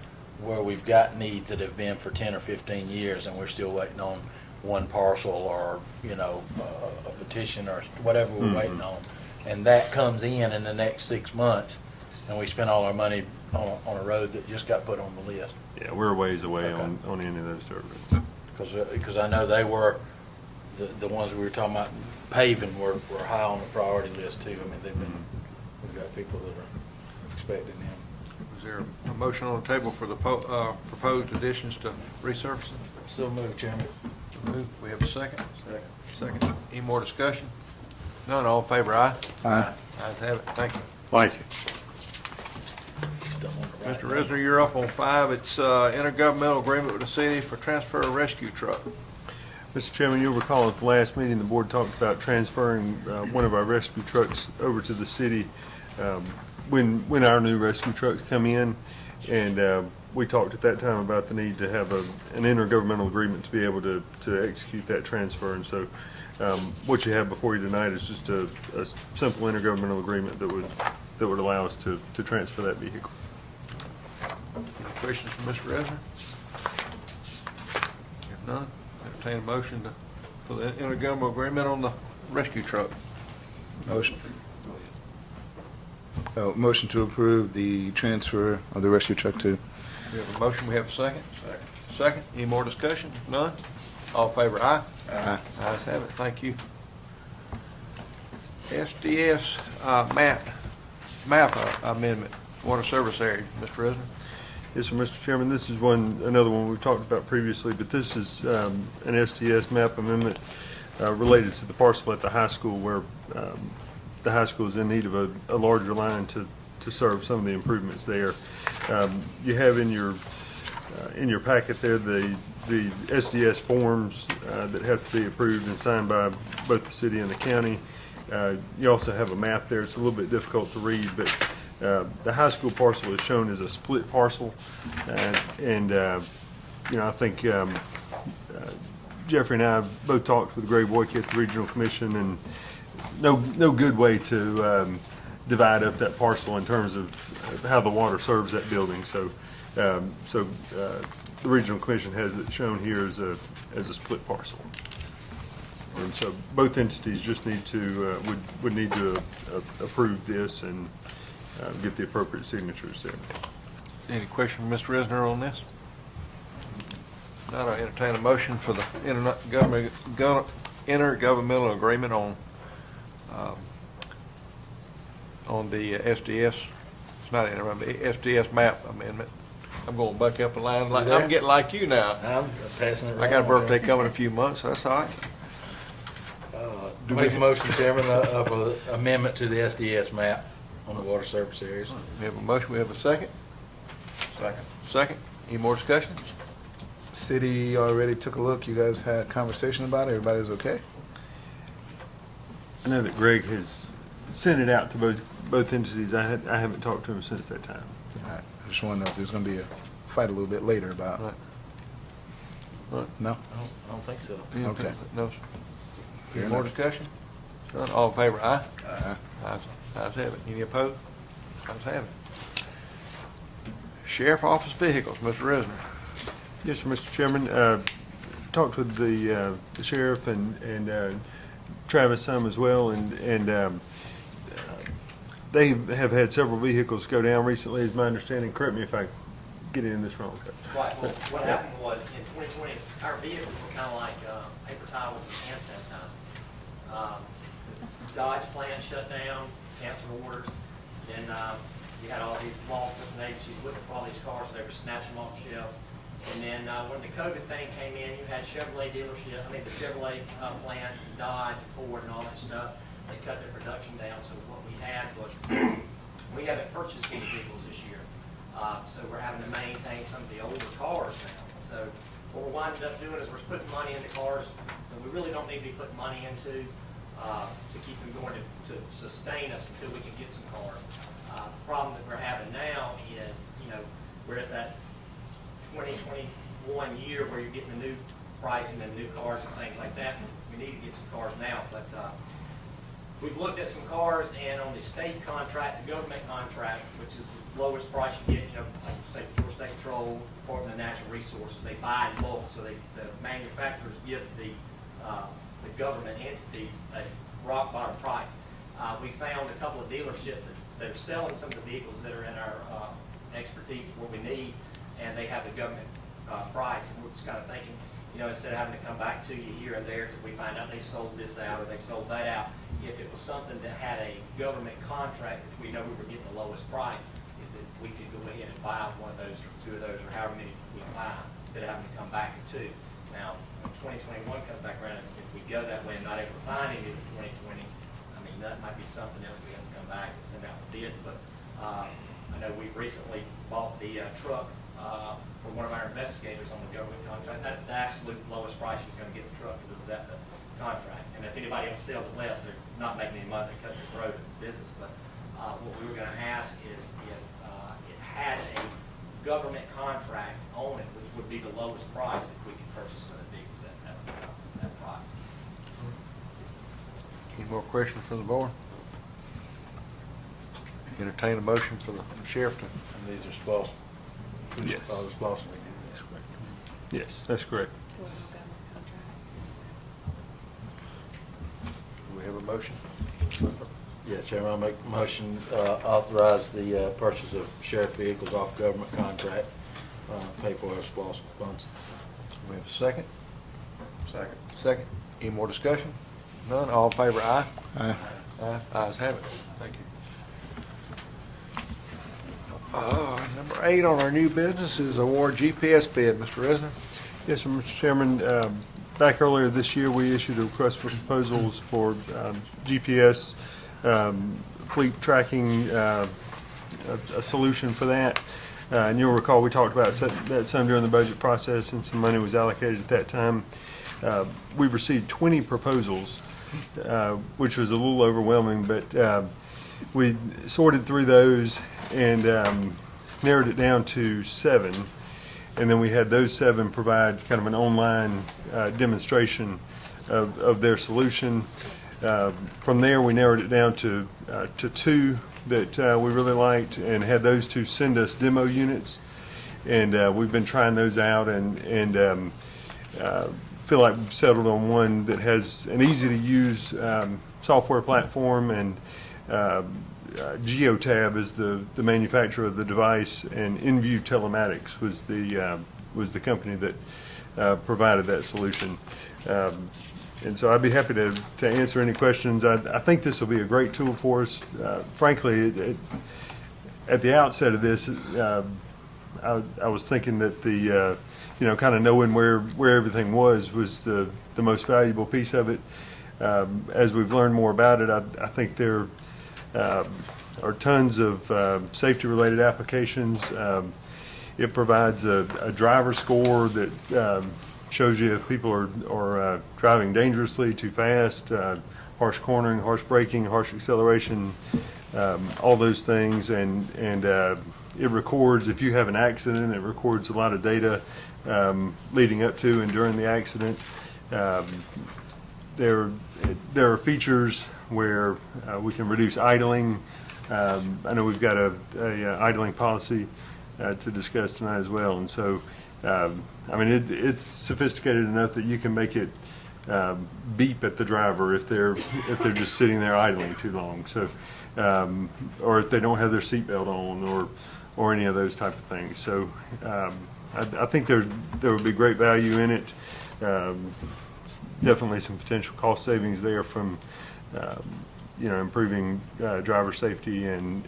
where we've got needs that have been for 10 or 15 years and we're still waiting on one parcel or, a petition or whatever we're waiting on. And that comes in the next 6 months, and we spend all our money on a road that just got put on the list. Yeah, we're a ways away Okay. on any of those dirt roads. Because I know they were, the ones we were talking about paving were high on the priority list too. I mean, we've got people that are expecting them. Is there a motion on the table for the proposed additions to resurfacing? So moved, Chairman. Move. We have a second? Second. Any more discussion? None, all in favor, aye? Aye. Ayes have it, thank you. Thank you. Just don't want to write Mr. it. Risner, you're up on 5. It's intergovernmental agreement with the city for transfer of rescue truck. Mr. Chairman, you'll recall at the last meeting, the board talked about transferring one of our rescue trucks over to the city when our new rescue trucks come in. And we talked at that time about the need to have an intergovernmental agreement to be able to execute that transfer. And so what you have before you tonight is just a simple intergovernmental agreement that would allow us to transfer that vehicle. Any questions from Mr. Resner? If none, entertain a motion for the intergovernmental agreement on the rescue truck. Motion. Motion to approve the transfer of the rescue truck to. We have a motion, we have a second? Second. Any more discussion? If none? All in favor, aye? Aye. Ayes have it, thank you. SDS map amendment, water service area, Mr. Resner. Yes, sir, Mr. Chairman, this is another one we've talked about previously, but this is an STS map amendment related to the parcel at the high school where the high school is in need of a larger line to serve some of the improvements there. You have in your packet there the SDS forms that have to be approved and signed by both the city and the county. You also have a map there. It's a little bit difficult to read, but the high school parcel is shown as a split parcel. I think Jeffrey and I both talked with Greg Boyke at the Regional Commission, and no good way to divide up that parcel in terms of how the water serves that building. So the Regional Commission has it shown here as a split parcel. And so both entities just need to, would need to approve this and get the appropriate signatures there. Any question from Mr. Resner on this? Not, I entertain a motion for the intergovernmental agreement on the SDS. It's not the SDS map amendment. I'm going back up the line. See there? I'm getting like you now. I'm passing it I got a around. birthday coming in a few months. That's all right. Do we- Make a motion, Chairman, of an amendment to the SDS map on the water service areas. We have a motion. We have a second. Second. Any more discussion? City already took a look. You guys had conversation about it. Everybody's okay? I know that Greg has sent it out to both entities. I haven't talked to him since that time. All right. I just want to know if there's going to be a fight a little bit later about. Right. No? I don't think so. Okay. No, sir. Fair Any more enough. discussion? None? All in favor, aye? Aye. Ayes have it. Any opposed? Ayes have it. Sheriff Office vehicles, Mr. Resner. Yes, sir, Mr. Chairman. Talked with the sheriff and Travis some as well, and they have had several vehicles go down recently, is my understanding. Correct me if I get in this wrong. Right, well, what happened was, in 2020, our vehicles were kind of like paper towels and hand sanitizer. Dodge plant shut down, canceled orders, then you had all these law enforcement agencies looking for all these cars, so they were snatching them off shelves. And then when the COVID thing came in, you had Chevrolet dealership, the Chevrolet plant, Dodge, Ford, and all that stuff. They cut their production down, so what we had was, we haven't purchased any vehicles this year. So we're having to maintain some of the older cars now. So what we're winding up doing is we're putting money into cars that we really don't need to be putting money into to keep them going to sustain us until we can get some cars. The problem that we're having now is, we're at that 2021 year where you're getting the new pricing and new cars and things like that. We need to get some cars now, but we've looked at some cars, and on the state contract, the government contract, which is the lowest price you get, like say Georgia State Patrol, Department of Natural Resources, they buy in bulk, so the manufacturers give the government entities a rock bottom price. We found a couple of dealerships that are selling some of the vehicles that are in our expertise, what we need, and they have the government price, and we're just kind of thinking, instead of having to come back to you here and there, because we find out they've sold this out or they've sold that out, if it was something that had a government contract, which we know we were getting the lowest price, is that we could go ahead and buy one of those or two of those or however many we buy, instead of having to come back to two. Now, when 2021 comes back around, if we go that way and not able to find any of the 2020s, that might be something else we have to come back and send out for bids. But I know we recently bought the truck for one of our investigators on the government contract. That's the absolute lowest price he was going to get the truck because it was at the contract. And if anybody else sells it less, they're not making any money. They cut their throat in the business. But what we were going to ask is if it had a government contract on it, which would be the lowest price if we could purchase some of the vehicles at that price. Any more questions from the board? Entertain a motion for the sheriff to. And these are supposed Yes. Splosh. Yes, that's correct. Do we have a motion? Yeah, Chairman, I'll make a motion, authorize the purchase of sheriff vehicles off government contract, pay for our SPOS funds. We have a second? Second. Second. Any more discussion? None, all in favor, aye? Aye. Aye, ayes have it. Thank you. Number 8 on our new business is award GPS bid. Mr. Resner? Yes, sir, Mr. Chairman. Back earlier this year, we issued a request for proposals for GPS fleet tracking, a solution for that. And you'll recall, we talked about that some during the budget process, and some money was allocated at that time. We've received 20 proposals, which was a little overwhelming, but we sorted through those and narrowed it down to 7. And then we had those 7 provide kind of an online demonstration of their solution. From there, we narrowed it down to 2 that we really liked, and had those 2 send us demo units. And we've been trying those out, and feel like we've settled on one that has an easy-to-use software platform, and Geotab is the manufacturer of the device, and InView Telematics was the company that provided that solution. And so I'd be happy to answer any questions. I think this will be a great tool for us. Frankly, at the outset of this, I was thinking that the kind of knowing where everything was the most valuable piece of it. As we've learned more about it, I think there are tons of safety-related applications. It provides a driver score that shows you if people are driving dangerously, too fast, harsh cornering, harsh braking, harsh acceleration, all those things. And it records, if you have an accident, it records a lot of data leading up to and during the accident. There are features where we can reduce idling. I know we've got a idling policy to discuss tonight as well, and so it's sophisticated enough that you can make it beep at the driver if they're just sitting there idling too long. So, or if they don't have their seatbelt on, or any of those type of things. So, I think there would be great value in it. Definitely some potential cost savings there from improving driver safety and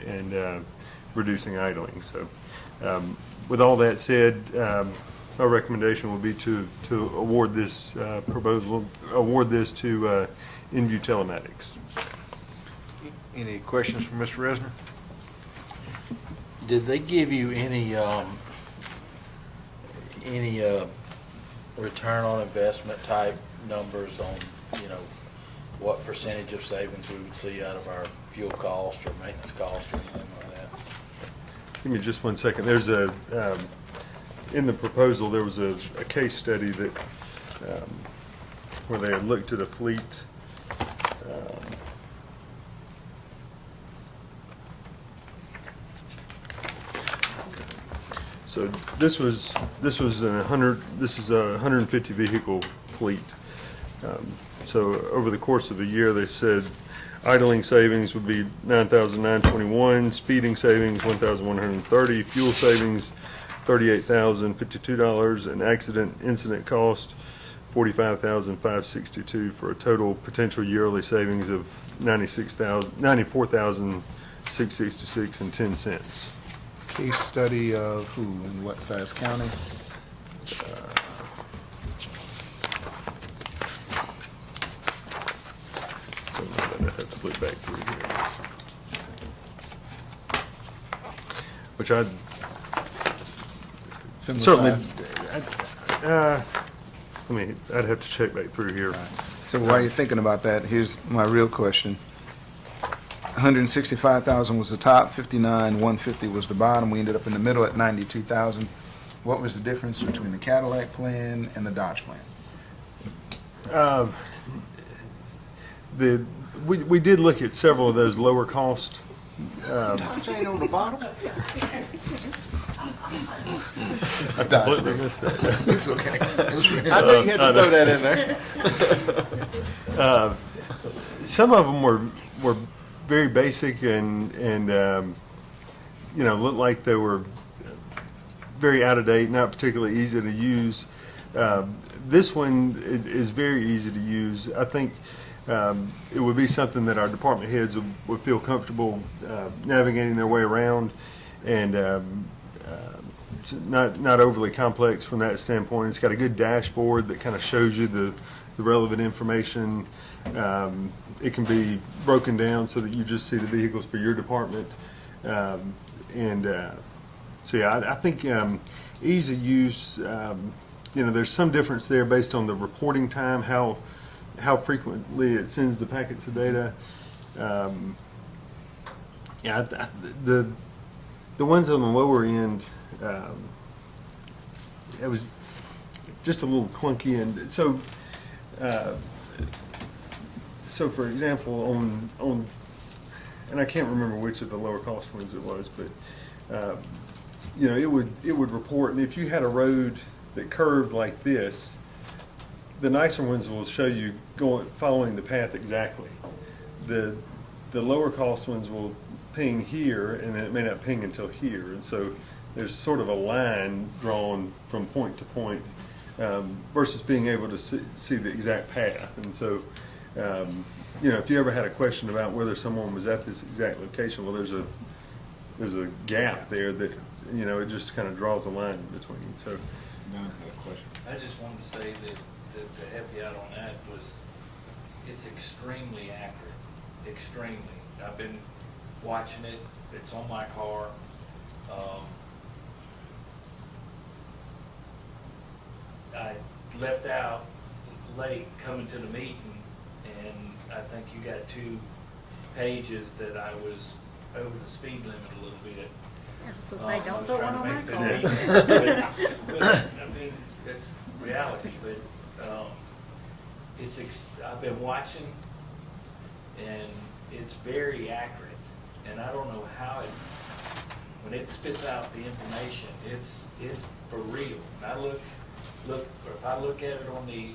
reducing idling. So, with all that said, our recommendation will be to award this to InView Telematics. Any questions from Mr. Resner? Did they give you any return on investment type numbers on, what percentage of savings we would see out of our fuel cost or maintenance cost or anything like that? Give me just 1 second. There's in the proposal, there was a case study that where they had looked at a fleet. So this is a 150 vehicle fleet. So over the course of a year, they said idling savings would be $9,921, speeding savings $1,130, fuel savings $38,052, and accident incident cost $45,562, for a total potential yearly savings of $94,666.10. Case study of who and what size county? I'd have to look back through here. Which I'd Similar certainly, size? I'd have to check back through here. So while you're thinking about that, here's my real question. 165,000 was the top, 150 was the bottom. We ended up in the middle at 92,000. What was the difference between the Cadillac plan and the Dodge plan? We did look at several of those lower cost. Dodge ain't on the bottom. I completely missed that. It's okay. I knew you had to throw that in there. Some of them were very basic and looked like they were very out of date, not particularly easy to use. This one is very easy to use. I think it would be something that our department heads would feel comfortable navigating their way around, and it's not overly complex from that standpoint. It's got a good dashboard that kind of shows you the relevant information. It can be broken down so that you just see the vehicles for your department. So yeah, I think ease of use, there's some difference there based on the reporting time, how frequently it sends the packets of data. The ones on the lower end, it was just a little clunky, and so for example, on and I can't remember which of the lower cost ones it was, but it would report, and if you had a road that curved like this, the nicer ones will show you following the path exactly. The lower cost ones will ping here, and then it may not ping until here, and so there's sort of a line drawn from point to point versus being able to see the exact path. And so if you ever had a question about whether someone was at this exact location, well, there's a gap there that it just kind of draws a line in between. So Don had a question. I just wanted to say that to help you out on that was, it's extremely accurate, extremely. I've been watching it, it's on my car. I left out late coming to the meeting, and I think you got 2 pages that I was over the speed limit a little bit. I was gonna say, don't put one on my car. But, I mean, it's reality, but I've been watching, and it's very accurate, and I don't know how when it spits out the information, it's for real. And I look, or if I look at it on the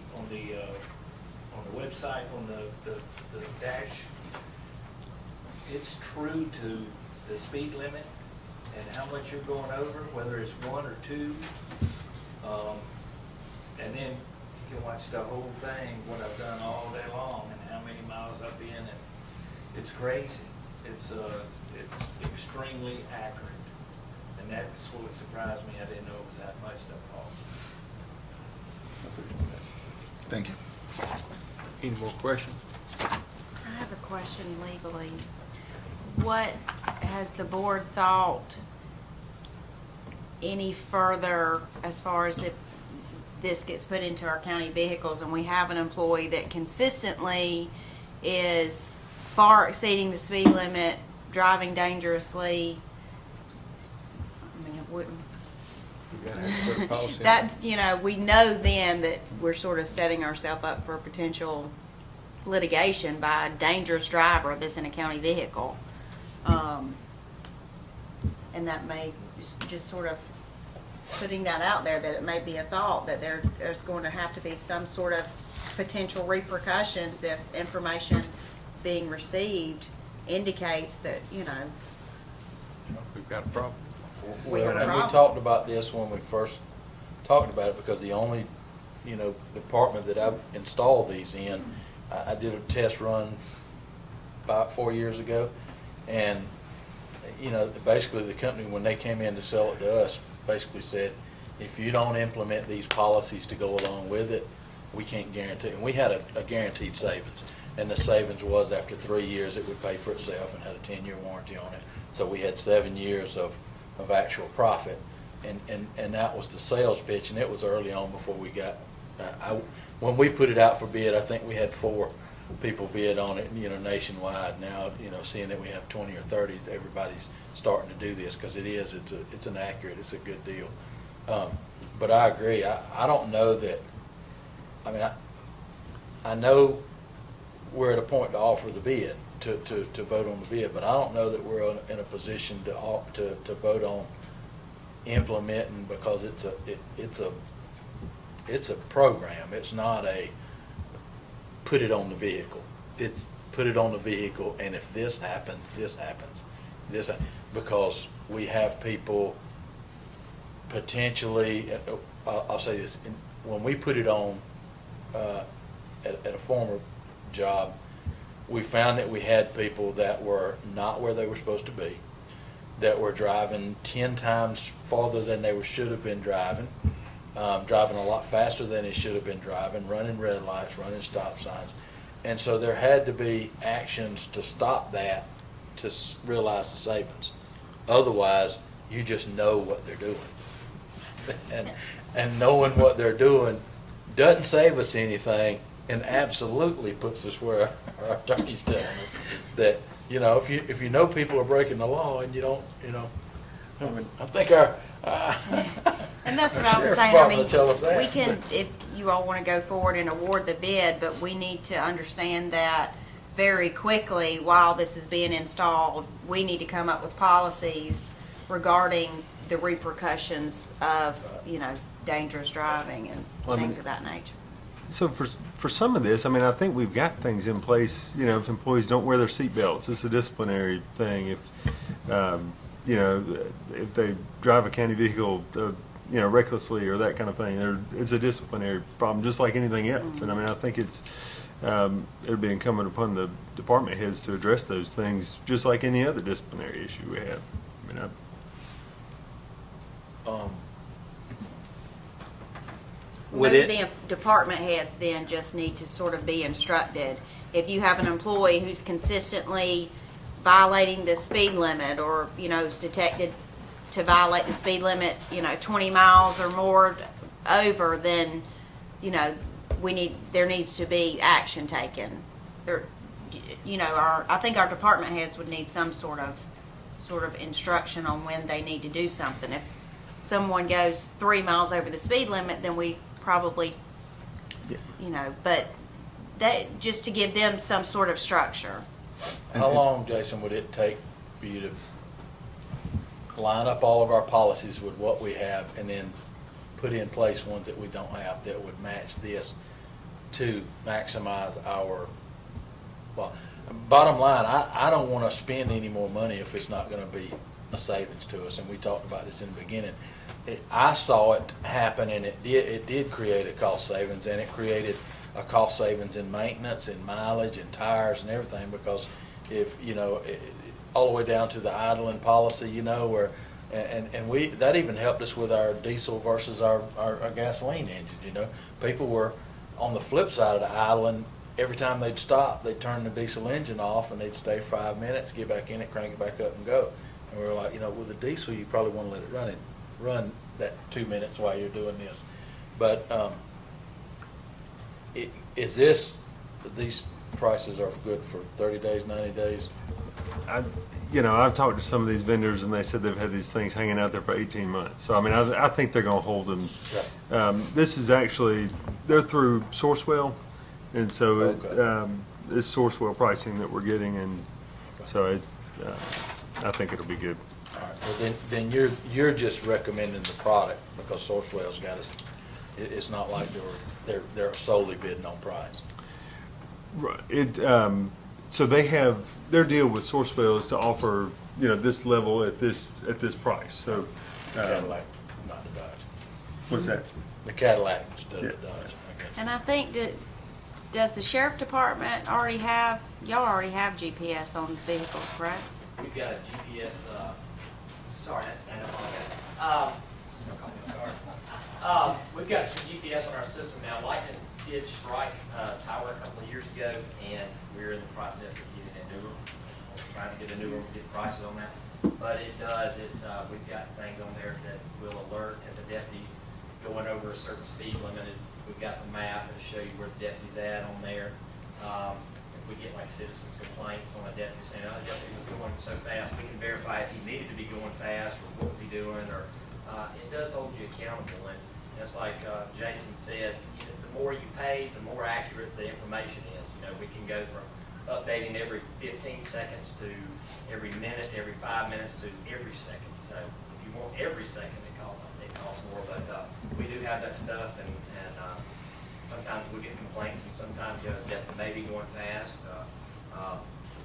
website, on the dash, it's true to the speed limit and how much you're going over, whether it's 1 or 2. And then you can watch the whole thing, what I've done all day long and how many miles I've been, and it's crazy. It's extremely accurate. And that's what surprised me. I didn't know it was that much that cost. Thank you. Any more questions? I have a question legally. What has the board thought any further as far as if this gets put into our county vehicles and we have an employee that consistently is far exceeding the speed limit, driving dangerously? I mean, it wouldn't. You gotta have to put a policy in. That, we know then that we're sort of setting ourselves up for potential litigation by a dangerous driver that's in a county vehicle. And that may just sort of putting that out there, that it may be a thought that there's going to have to be some sort of potential repercussions if information being received indicates that, We've got a problem. We have a And problem. we talked about this when we first talked about it, because the only, department that I've installed these in, I did a test run about 4 years ago, and, basically the company, when they came in to sell it to us, basically said, if you don't implement these policies to go along with it, we can't guarantee. And we had a guaranteed savings, and the savings was after 3 years it would pay for itself, and had a 10-year warranty on it. So we had 7 years of actual profit, and that was the sales pitch, and it was early on before we got, when we put it out for bid, I think we had 4 people bid on it, nationwide. Now, seeing that we have 20 or 30, everybody's starting to do this, because it's a good deal. But I agree. I don't know that, I know we're at a point to offer the bid, to vote on the bid, but I don't know that we're in a position to vote on implementing, because it's a program. It's not a put it on the vehicle. It's put it on the vehicle, and if this happens, this happens. Because we have people potentially, I'll say this, when we put it on at a former job, we found that we had people that were not where they were supposed to be, that were driving 10 times farther than they should have been driving, driving a lot faster than they should have been driving, running red lights, running stop signs. And so there had to be actions to stop that to realize the savings. Otherwise, you just know what they're doing. And knowing what they're doing doesn't save us anything, and absolutely puts us where our attorney's telling us that, if you know people are breaking the law and you don't, I think our And that's what I was Sheriff's saying, Department tell us that. we can, if you all want to go forward and award the bid, but we need to understand that very quickly while this is being installed, we need to come up with policies regarding the repercussions of, dangerous driving and things of that nature. So for some of this, I think we've got things in place, if employees don't wear their seatbelts, it's a disciplinary thing. If they drive a county vehicle, recklessly or that kind of thing, it's a disciplinary problem, just like anything else. And I think it'd be incumbent upon the department heads to address those things, just like any other disciplinary issue we have. Would Maybe it- the department heads then just need to sort of be instructed. If you have an employee who's consistently violating the speed limit, or, is detected to violate the speed limit, 20 miles or more over, then, there needs to be action taken. I think our department heads would need some sort of instruction on when they need to do something. If someone goes 3 miles over the speed limit, then we probably, but that, just to give them some sort of structure. How long, Jason, would it take for you to line up all of our policies with what we have, and then put in place ones that we don't have that would match this to maximize our, bottom line, I don't want to spend any more money if it's not going to be a savings to us, and we talked about this in the beginning. I saw it happen, and it did create a cost savings, and it created a cost savings in maintenance and mileage and tires and everything, because if, all the way down to the idling policy, where, and we, that even helped us with our diesel versus our gasoline engine, People were on the flip side of the idling. Every time they'd stop, they'd turn the diesel engine off, and they'd stay 5 minutes, get back in it, crank it back up and go. And we were like, with the diesel, you probably want to let it run that 2 minutes while you're doing this. But these prices are good for 30 days, 90 days? I've talked to some of these vendors, and they said they've had these things hanging out there for 18 months. So, I think they're going to hold them. Right. This is actually, they're through Sourcewell, and so Okay. it's Sourcewell pricing that we're getting, and so I think it'll be good. All right, well, then you're just recommending the product, because Sourcewell's got us. It's not like they're solely bidding on price. Right. So they have, their deal with Sourcewell is to offer, this level at this price. So, Cadillac, not the Dodge. what's that? The Cadillac instead of the Yeah. Dodge. Okay. And I think does the sheriff department y'all already have GPS on vehicles, correct? We've got a GPS, sorry, that's stand up on that. We've got some GPS on our system now. Lightning did strike tower a couple of years ago, and we're in the process of getting a new one. We're trying to get a new one, get prices on that. But we've got things on there that will alert if the deputy's going over a certain speed limit. We've got the map that'll show you where the deputy's at on there. If we get like citizens complaints on a deputy saying, oh, the deputy was going so fast, we can verify if he needed to be going fast, or what was he doing, or it does hold you accountable. And it's like Jason said, the more you pay, the more accurate the information is. We can go from updating every 15 seconds to every minute, every 5 minutes to every second. So if you want every second to have that stuff, and sometimes we get complaints, and sometimes the deputy may be going fast.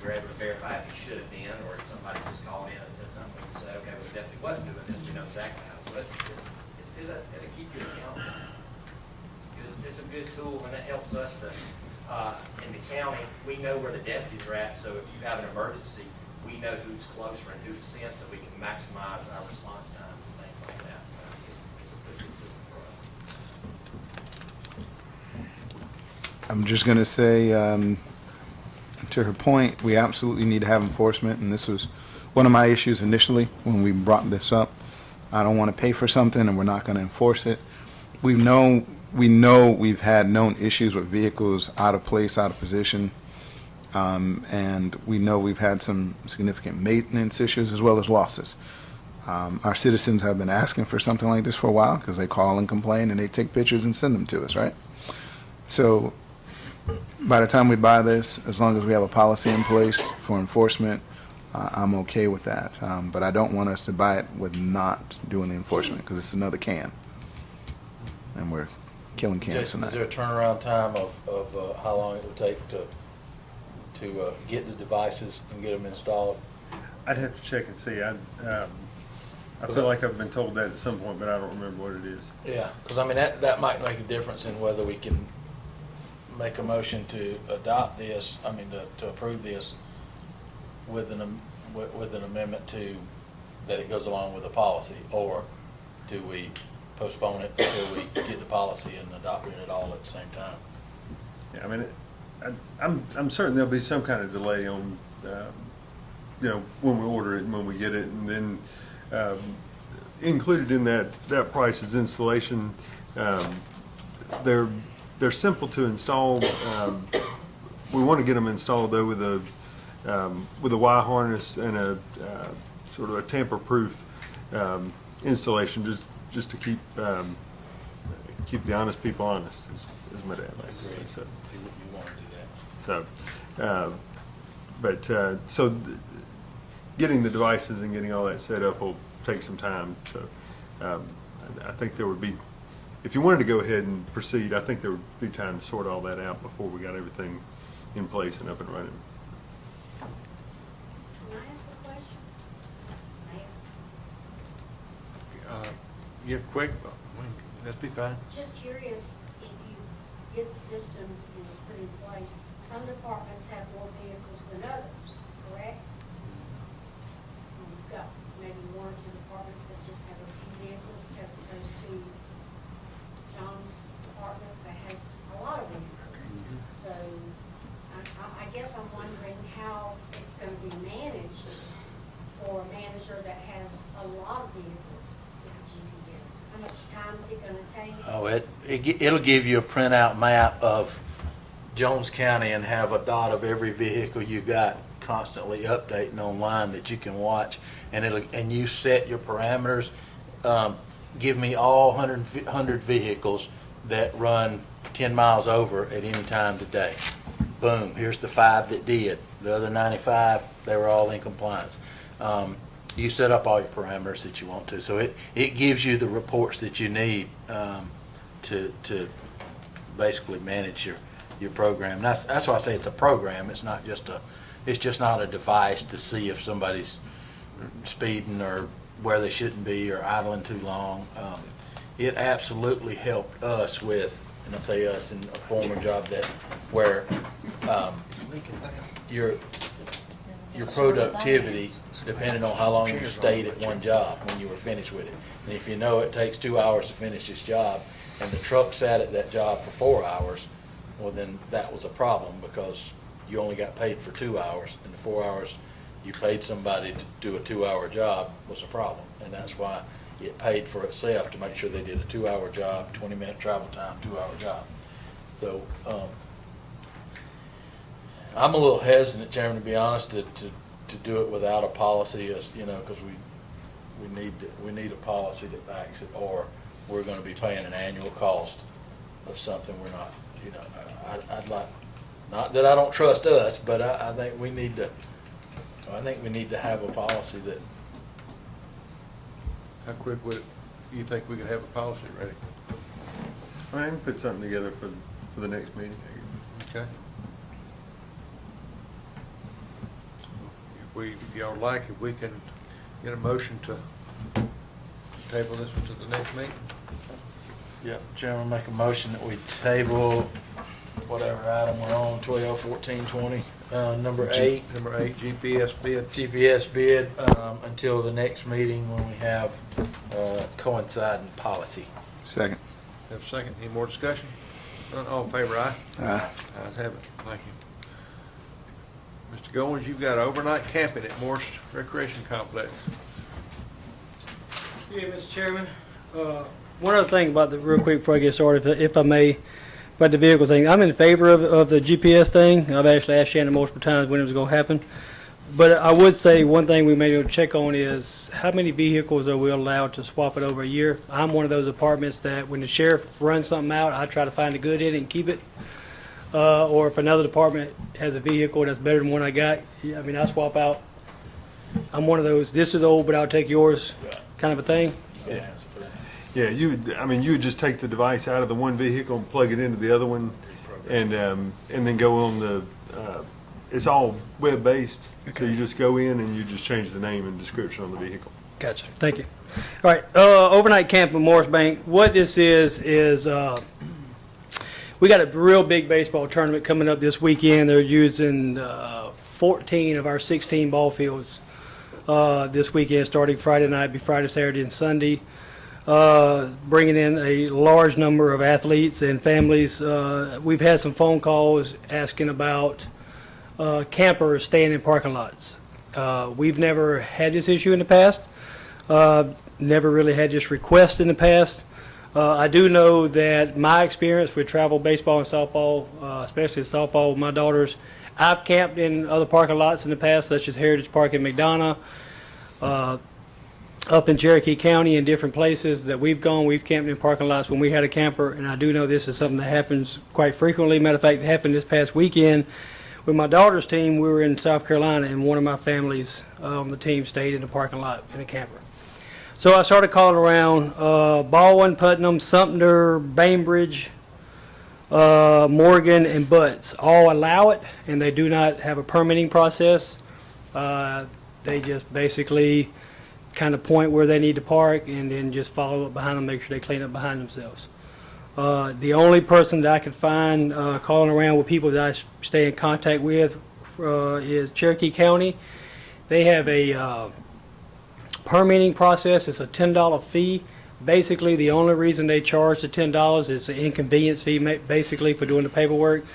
We're able to verify if he should have been, or if somebody just called in and said something, we can say, okay, well, the deputy wasn't doing this, we know exactly how. So it's good to keep you accountable. It's a good tool, and it helps us to, in the county, we know where the deputies are at, so if you have an emergency, we know who's closer and who's sent, so we can maximize our response time and things like that. So it's a good system for us. I'm just going to say, to her point, we absolutely need to have enforcement, and this was one of my issues initially when we brought this up. I don't want to pay for something and we're not going to enforce it. We know we've had known issues with vehicles out of place, out of position, and we know we've had some significant maintenance issues as well as losses. Our citizens have been asking for something like this for a while because they call and complain and they take pictures and send them to us, right? So by the time we buy this, as long as we have a policy in place for enforcement, I'm okay with that. But I don't want us to buy it with not doing the enforcement because it's another can. And we're killing cans Jason, is tonight. there a turnaround time of how long it would take to get the devices and get them installed? I'd have to check and see. I feel like I've been told that at some point, but I don't remember what it is. Yeah, because I mean, that might make a difference in whether we can make a motion to adopt this, I mean, to approve this with an amendment to, that it goes along with the policy, or do we postpone it until we get the policy and adopting it all at the same time? Yeah, I mean, I'm certain there'll be some kind of delay on, when we order it and when we get it, and then included in that price is installation. They're simple to install. We want to get them installed though with a Y harness and a sort of a tamper-proof installation, just to keep the honest people honest, as my dad likes to say. So, You want to do that. so getting the devices and getting all that set up will take some time. So I think there would be, if you wanted to go ahead and proceed, I think there would be time to sort all that out before we got everything in place and up and running. Can I ask a question? Give quick, that'd be fine. Just curious, if you get the system and it's put in place, some departments have more vehicles than others, correct? You've got maybe one or two departments that just have a few vehicles as opposed to John's department that has a lot of vehicles. So I guess I'm wondering how it's going to be managed for a manager that has a lot of vehicles with a GPS. How much time is it going to take? Oh, it'll give you a printout map of Jones County and have a dot of every vehicle you got constantly updating online that you can watch, and you set your parameters. Give me all 100 vehicles that run 10 miles over at any time today. Boom, here's the 5 that did. The other 95, they were all in compliance. You set up all your parameters that you want to. So it gives you the reports that you need to basically manage your program. And that's why I say it's a program. It's not just it's just not a device to see if somebody's speeding or where they shouldn't be or idling too long. It absolutely helped us with, and I say us in a former job, that where your productivity depended on how long you stayed at one job when you were finished with it. And if you know it takes 2 hours to finish this job, and the truck sat at that job for 4 hours, well then that was a problem, because you only got paid for 2 hours, and the 4 hours you paid somebody to do a 2-hour job was a problem. And that's why it paid for itself to make sure they did a 2-hour job, 20-minute travel time, 2-hour job. So I'm a little hesitant, Chairman, to be honest, to do it without a policy, as you know, because we need a policy that backs it, or we're going to be paying an annual cost of something we're not. You know, I'd like, not that I don't trust us, but I think we need to. I think we need to have a policy that. How quick would you think we could have a policy ready? I can put something together for the next meeting. Okay. If y'all like, if we can get a motion to table this one to the next meeting? Yep, Chairman, make a motion that we table whatever item we're on, 12, 14, 20, number 8. Number 8, GPS bid. GPS bid, until the next meeting when we have, coinciding policy. Second. Have a second. Any more discussion? None, all in favor, aye? Aye. Ayes have it. Thank you. Mr. Goins, you've got overnight camping at Morris Recreation Complex. Yeah, Mr. Chairman, one other thing about the, real quick before I get started, if I may, about the vehicle thing. I'm in favor of the GPS thing. I've actually asked Shannon multiple times when it was going to happen. But I would say one thing we may need to check on is how many vehicles are we allowed to swap it over a year? I'm one of those apartments that when the sheriff runs something out, I try to find a good in it and keep it. Or if another department has a vehicle that's better than one I got, I mean, I swap out. I'm one of those, this is old, but I'll take yours kind of a thing. You can answer for that. Yeah, you would just take the device out of the one vehicle and plug it into the other one, and then go on the. It's all web-based, so you just go in and you just change the name and description on the vehicle. Gotcha. Thank you. All right. Overnight camp in Morris Bank. What this is we got a real big baseball tournament coming up this weekend. They're using 14 of our 16 ball fields this weekend, starting Friday night, be Friday, Saturday, and Sunday. Bringing in a large number of athletes and families. We've had some phone calls asking about campers staying in parking lots. We've never had this issue in the past. Never really had this request in the past. I do know that my experience with travel baseball and softball, especially softball with my daughters, I've camped in other parking lots in the past, such as Heritage Park in McDonough, up in Cherokee County and different places that we've gone. We've camped in parking lots when we had a camper, and I do know this is something that happens quite frequently. Matter of fact, it happened this past weekend with my daughter's team. We were in South Carolina, and one of my families on the team stayed in the parking lot in a camper. So I started calling around Baldwin, Putnam, Sumter, Bainbridge, Morgan, and Butts. All allow it, and they do not have a permitting process. They just basically kind of point where they need to park and then just follow up behind them, make sure they clean up behind themselves. The only person that I could find calling around with people that I stay in contact with is Cherokee County. They have a permitting process. It's a $10 fee. Basically, the only reason they charge the $10 is an inconvenience fee, basically, for doing the paperwork.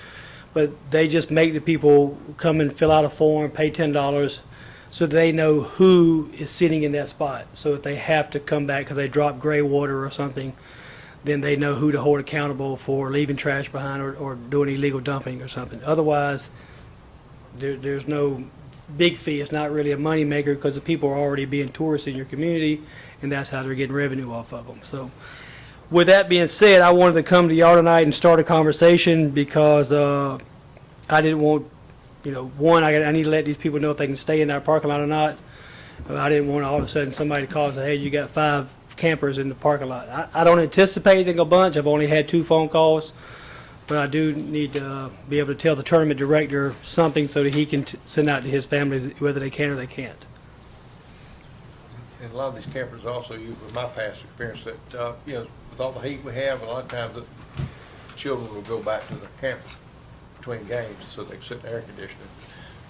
But they just make the people come and fill out a form, pay $10, so they know who is sitting in that spot. So if they have to come back because they dropped gray water or something, then they know who to hold accountable for leaving trash behind or doing illegal dumping or something. Otherwise, there's no big fee. It's not really a money maker because the people are already being tourists in your community, and that's how they're getting revenue off of them. So with that being said, I wanted to come to y'all tonight and start a conversation because I didn't want, one, I need to let these people know if they can stay in our parking lot or not. I didn't want all of a sudden somebody to call and say, hey, you got 5 campers in the parking lot. I don't anticipate a bunch. I've only had 2 phone calls. But I do need to be able to tell the tournament director something so that he can send out to his families whether they can or they can't. And a lot of these campers also, with my past experience, that, with all the heat we have, a lot of times the children will go back to the camper between games so they can sit in the air conditioning,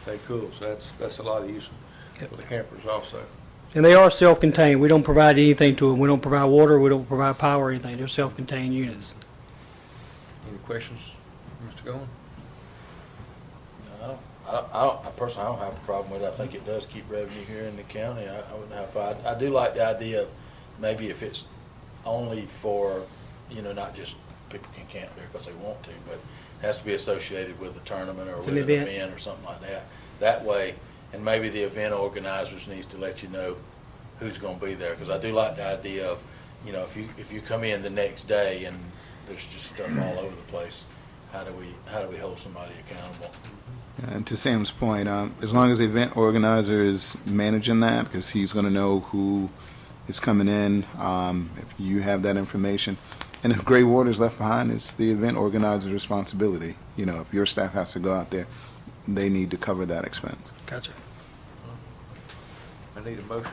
stay cool. So that's a lot of use for the campers also. And they are self-contained. We don't provide anything to them. We don't provide water. We don't provide power or anything. They're self-contained units. Any questions, Mr. Goins? No, I personally don't have a problem with it. I think it does keep revenue here in the county. I wouldn't have a problem. I do like the idea of maybe if it's only for, not just people can camp there because they want to, but it has to be associated with a tournament or with an event or something like that. That way, and maybe the event organizers needs to let you know who's going to be there, because I do like the idea of, if you come in the next day and there's just stuff all over the place, how do we hold somebody accountable? And to Sam's point, as long as the event organizer is managing that, because he's going to know who is coming in, if you have that information, And if gray water is left behind, it's the event organizer's responsibility. You know, if your staff has to go out there, they need to cover that expense. Gotcha. I need a motion.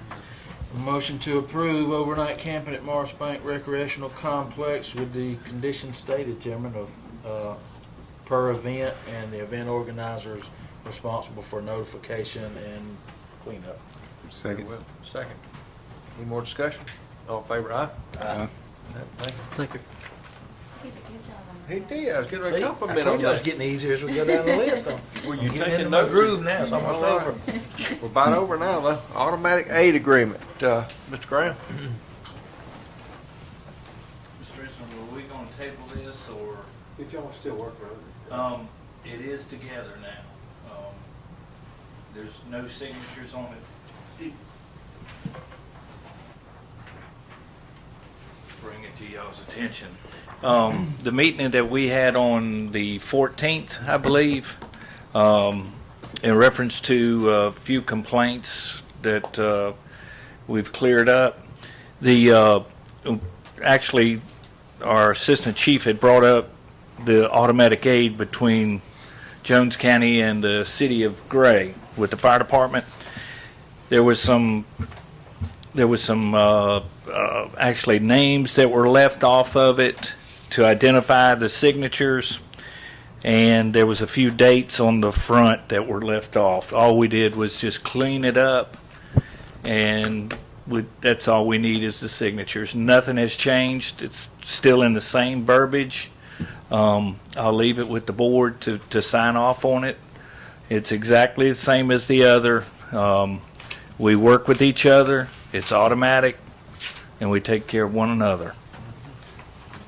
Motion to approve overnight camping at Morris Bank Recreational Complex with the conditions stated, Chairman, of per event, and the event organizers responsible for notification and cleanup. Second. Very well. Second. Any more discussion? All in favor, aye? Aye. Thank you. Thank you. He did, I was getting ready See, to I compliment told on you I was that. getting easier as we go down the list. Were you I'm getting taking into my notes? groove now, it's almost All right. over. We're about over now, though. Automatic aid agreement, Mr. Graham. Mr. Richmond, were we gonna table this, or? If y'all still working It is together now. There's no signatures on it. Bring it to y'all's attention. The meeting that we had on the 14th, I believe, in reference to a few complaints that we've cleared up, actually, our assistant chief had brought up the automatic aid between Jones County and the city of Gray with the fire department. There was some actually names that were left off of it to identify the signatures, and there was a few dates on the front that were left off. All we did was just clean it up, and that's all we need is the signatures. Nothing has changed. It's still in the same verbiage. I'll leave it with the board to sign off on it. It's exactly the same as the other. We work with each other. It's automatic, and we take care of one another.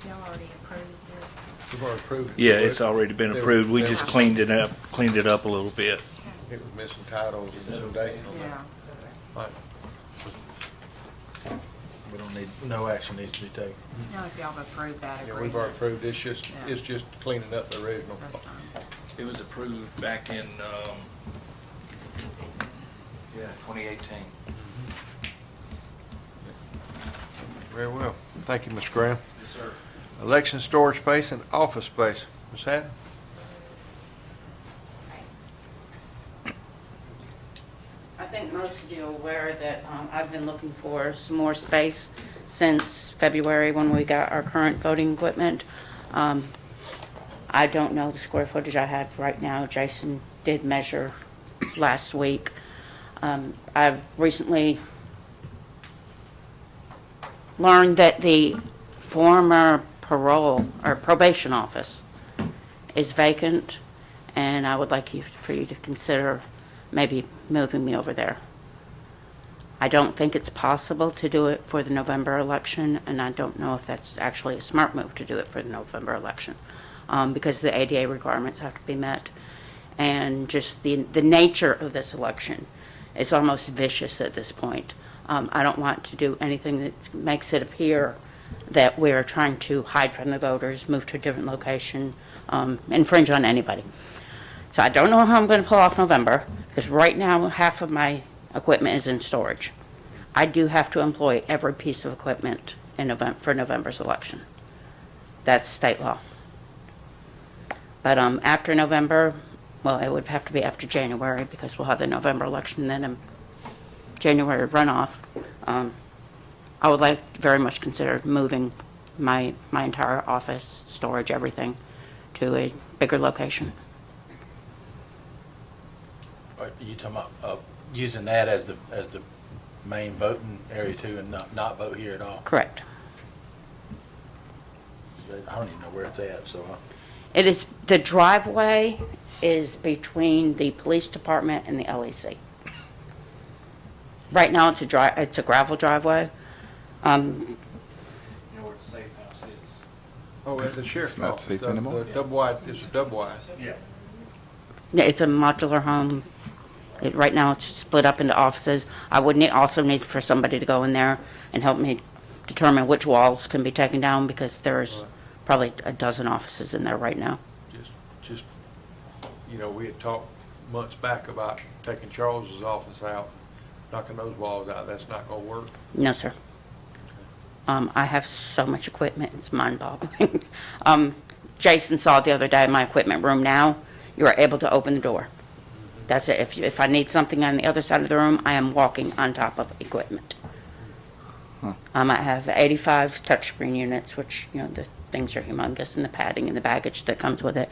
Y'all already approved this? We've already approved it. Yeah, it's already been approved. We just cleaned it up a little bit. It was missing titles and some dates on that. Yeah. Right. We don't need, no action needs to be taken. No, if y'all have approved that Yeah, agreement. we've already approved, it's just, Yeah. it's just cleaning up the original. That's fine. It was approved back in, 2018. Very well. Thank you, Mr. Graham. Yes, sir. Election storage space and office space. Ms. Haddon? I think most of you are aware that I've been looking for some more space since February when we got our current voting equipment. I don't know the square footage I have right now. Jason did measure last week. I've recently learned that the former parole or probation office is vacant, and I would like for you to consider maybe moving me over there. I don't think it's possible to do it for the November election, and I don't know if that's actually a smart move to do it for the November election, because the ADA requirements have to be met. And just the nature of this election is almost vicious at this point. I don't want to do anything that makes it appear that we're trying to hide from the voters, move to a different location, infringe on anybody. So I don't know how I'm going to pull off November, because right now half of my equipment is in storage. I do have to employ every piece of equipment in for November's election. That's state law. But after November, well, it would have to be after January, because we'll have the November election, then a January runoff. I would like to very much consider moving my entire office, storage, everything, to a bigger location. Are you talking about using that as the main voting area too, and not vote here at all? Correct. I don't even know where it's at, so. It is, the driveway is between the police department and the LEC. Right now, it's a gravel driveway. You know where the safe house is? Oh, at the sheriff's It's not office. safe The anymore? double wide, it's a double wide. Yeah. Yeah, it's a modular home. Right now, it's split up into offices. I would also need for somebody to go in there and help me determine which walls can be taken down, because there's probably a dozen offices in there right now. Just, you know, we had talked months back about taking Charles's office out, knocking those walls out. That's not gonna work. No, sir. I have so much equipment, it's mind-boggling. Jason saw the other day my equipment room now, you are able to open the door. That's it. If I need something on the other side of the room, I am walking on top of equipment. I have 85 touchscreen units, which, the things are humongous, and the padding and the baggage that comes with it.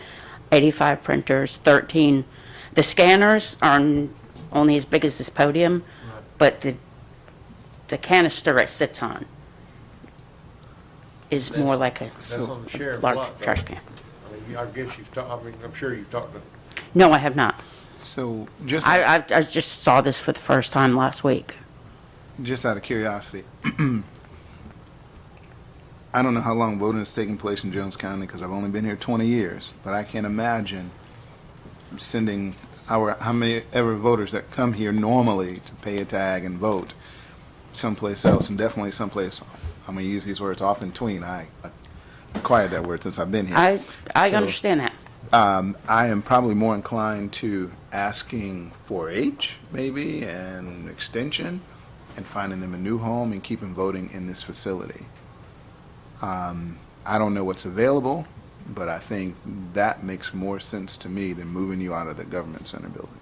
85 printers, 13. The scanners are only as big as this podium, but the canister it sits on is more like a That's on the sheriff's large lot, though. trash can. I mean, I guess you've talked, I mean, I'm sure you've talked to, No, I have not. So just I just saw this for the first time last week. just out of curiosity, I don't know how long voting has taken place in Jones County because I've only been here 20 years, but I can't imagine sending how many ever voters that come here normally to pay a tag and vote someplace else, and definitely someplace, I'm going to use these words often, tween. I acquired that word since I've been here. I So, understand that. I am probably more inclined to asking 4-H maybe and extension and finding them a new home and keeping voting in this facility. I don't know what's available, but I think that makes more sense to me than moving you out of the government center building.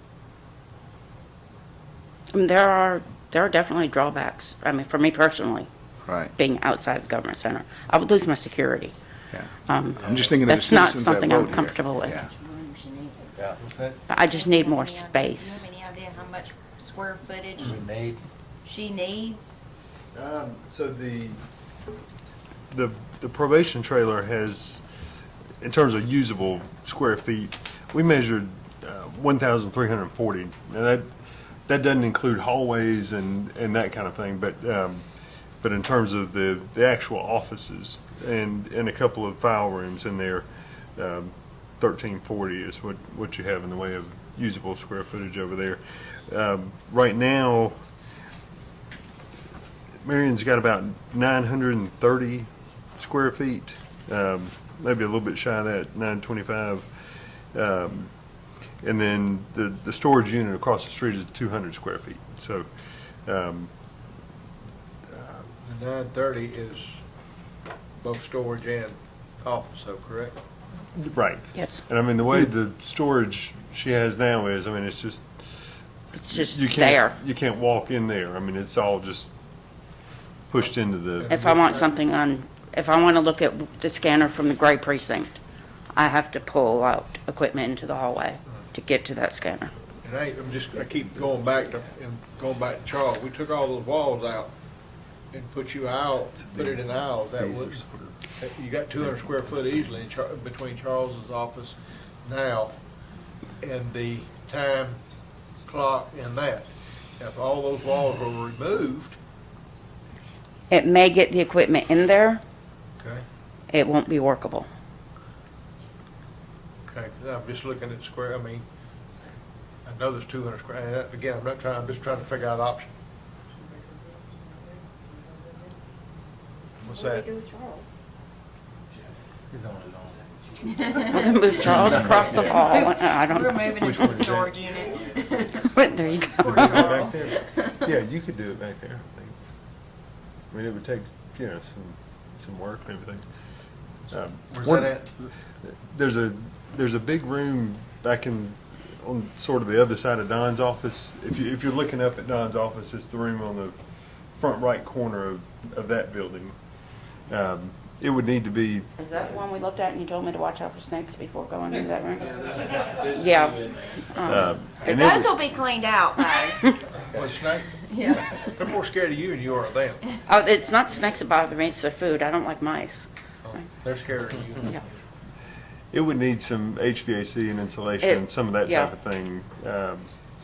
I mean, there are definitely drawbacks. I mean, for me personally, Right. being outside the government center, I would lose my security. Yeah. I'm just thinking of the that's not citizens that something vote I'm here. comfortable with. Yeah. what's that? I just need more Do you space. have any idea how much square footage We need, she needs? So the probation trailer has, in terms of usable square feet, we measured 1,340. Now that doesn't include hallways and that kind of thing, but in terms of the actual offices and a couple of file rooms in there, 1,340 is what you have in the way of usable square footage over there. Right now, Marion's got about 930 square feet, maybe a little bit shy of that, 925. And then the storage unit across the street is 200 square feet. So, The 930 is both storage and office, so correct? right. Yes, And I mean, the way the storage she has now is, I mean, it's just, it's just you can't, there. you can't walk in there. I mean, it's all just pushed into the, If I want something if I want to look at the scanner from the gray precinct, I have to pull out equipment into the hallway to get to that scanner. And I keep going back to Charles. We took all those walls out and put you out, put it in aisles. That was, you got 200 square foot easily between Charles's office now and the time clock and that. If all those walls were removed, It may get the equipment in there, okay, it won't be workable. okay, 'cause I'm just looking at square, I mean, I know there's 200 square, and again, I'm just trying to figure out options. What's What do that? we do with Charles? We're gonna move Charles across the hall. I We're don't, moving into the storage unit. there you go. back there. Yeah, you could do it back there, I think. I mean, it would take, some work and everything. Where's that at? There's a big room back on sort of the other side of Don's office. If you're looking up at Don's office, it's the room on the front right corner of that building. It would need to be, Is that the one we looked at and you told me to watch out for snakes before going into that room? Yeah. and it Those would- will be cleaned out though. What, snake? Yeah. They're more scared of you than you are of them. Oh, it's not the snakes that bother me, it's their food. I don't like mice. They're scared of you. Yeah. it would need some HVAC and insulation, some of that yeah. type of thing. No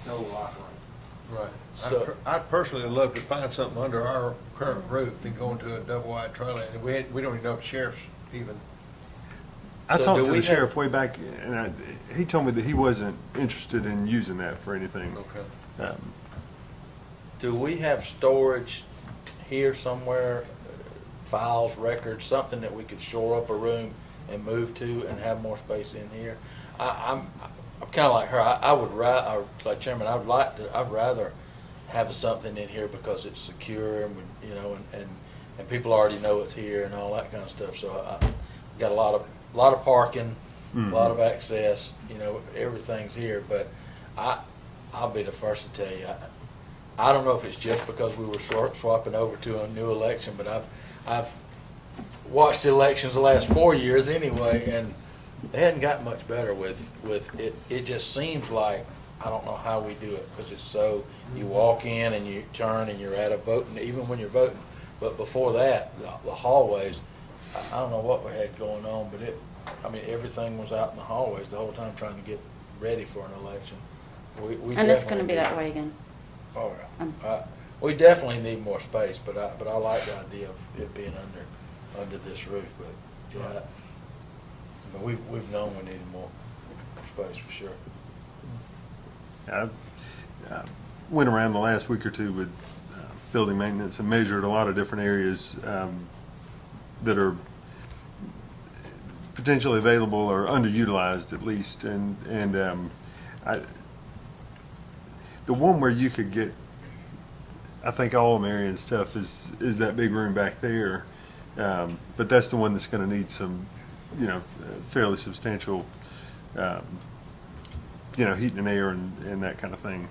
locker room. Right. So- I'd personally love to find something under our current roof and go into a double wide trailer. And we don't even know if the sheriff's even, I So talked do to we the have- sheriff way back, and he told me that he wasn't interested in using that for anything. okay. do we have storage here somewhere, files, records, something that we could shore up a room and move to and have more space in here? I'm kind of like her. I would rather, like Chairman, I'd rather have something in here because it's secure and, and people already know it's here and all that kind of stuff. So I got a lot of parking, a lot of access. You know, everything's here. But I'll be the first to tell you, I don't know if it's just because we were swapping over to a new election, but I've watched the elections the last 4 years anyway, and they hadn't got much better with it. It just seems like, I don't know how we do it, because it's so, you walk in and you turn and you're at a voting, even when you're voting. But before that, the hallways, I don't know what we had going on, but everything was out in the hallways the whole time trying to get ready for an election. We And it's gonna definitely be that need- way again. Oh, yeah. We definitely need more space, but I like the idea of it being under this roof, but, yeah. But we've known we needed more space for sure. I went around the last week or two with building maintenance and measured a lot of different areas that are potentially available or underutilized at least. And the one where you could get, I think, all Marion stuff is that big room back there. But that's the one that's going to need some, fairly substantial, heating and air and that kind of thing.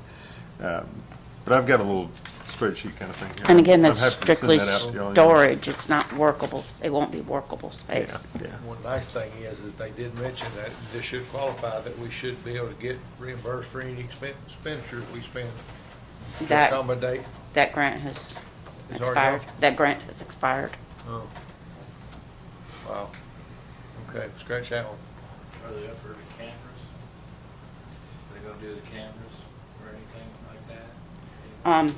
But I've got a little spreadsheet kind of thing here. And again, I'm that's happy to send strictly that out to y'all. storage. It's not workable. It won't be workable space. Yeah. One nice thing is that they did mention that this should qualify, that we should be able to get reimbursed for any expenditures we spend to That, accommodate. that grant has It's already expired. gone? That grant has expired. Oh. Wow. Okay, scratch that one. Are they up for the cameras? Are they gonna do the cameras or anything like that?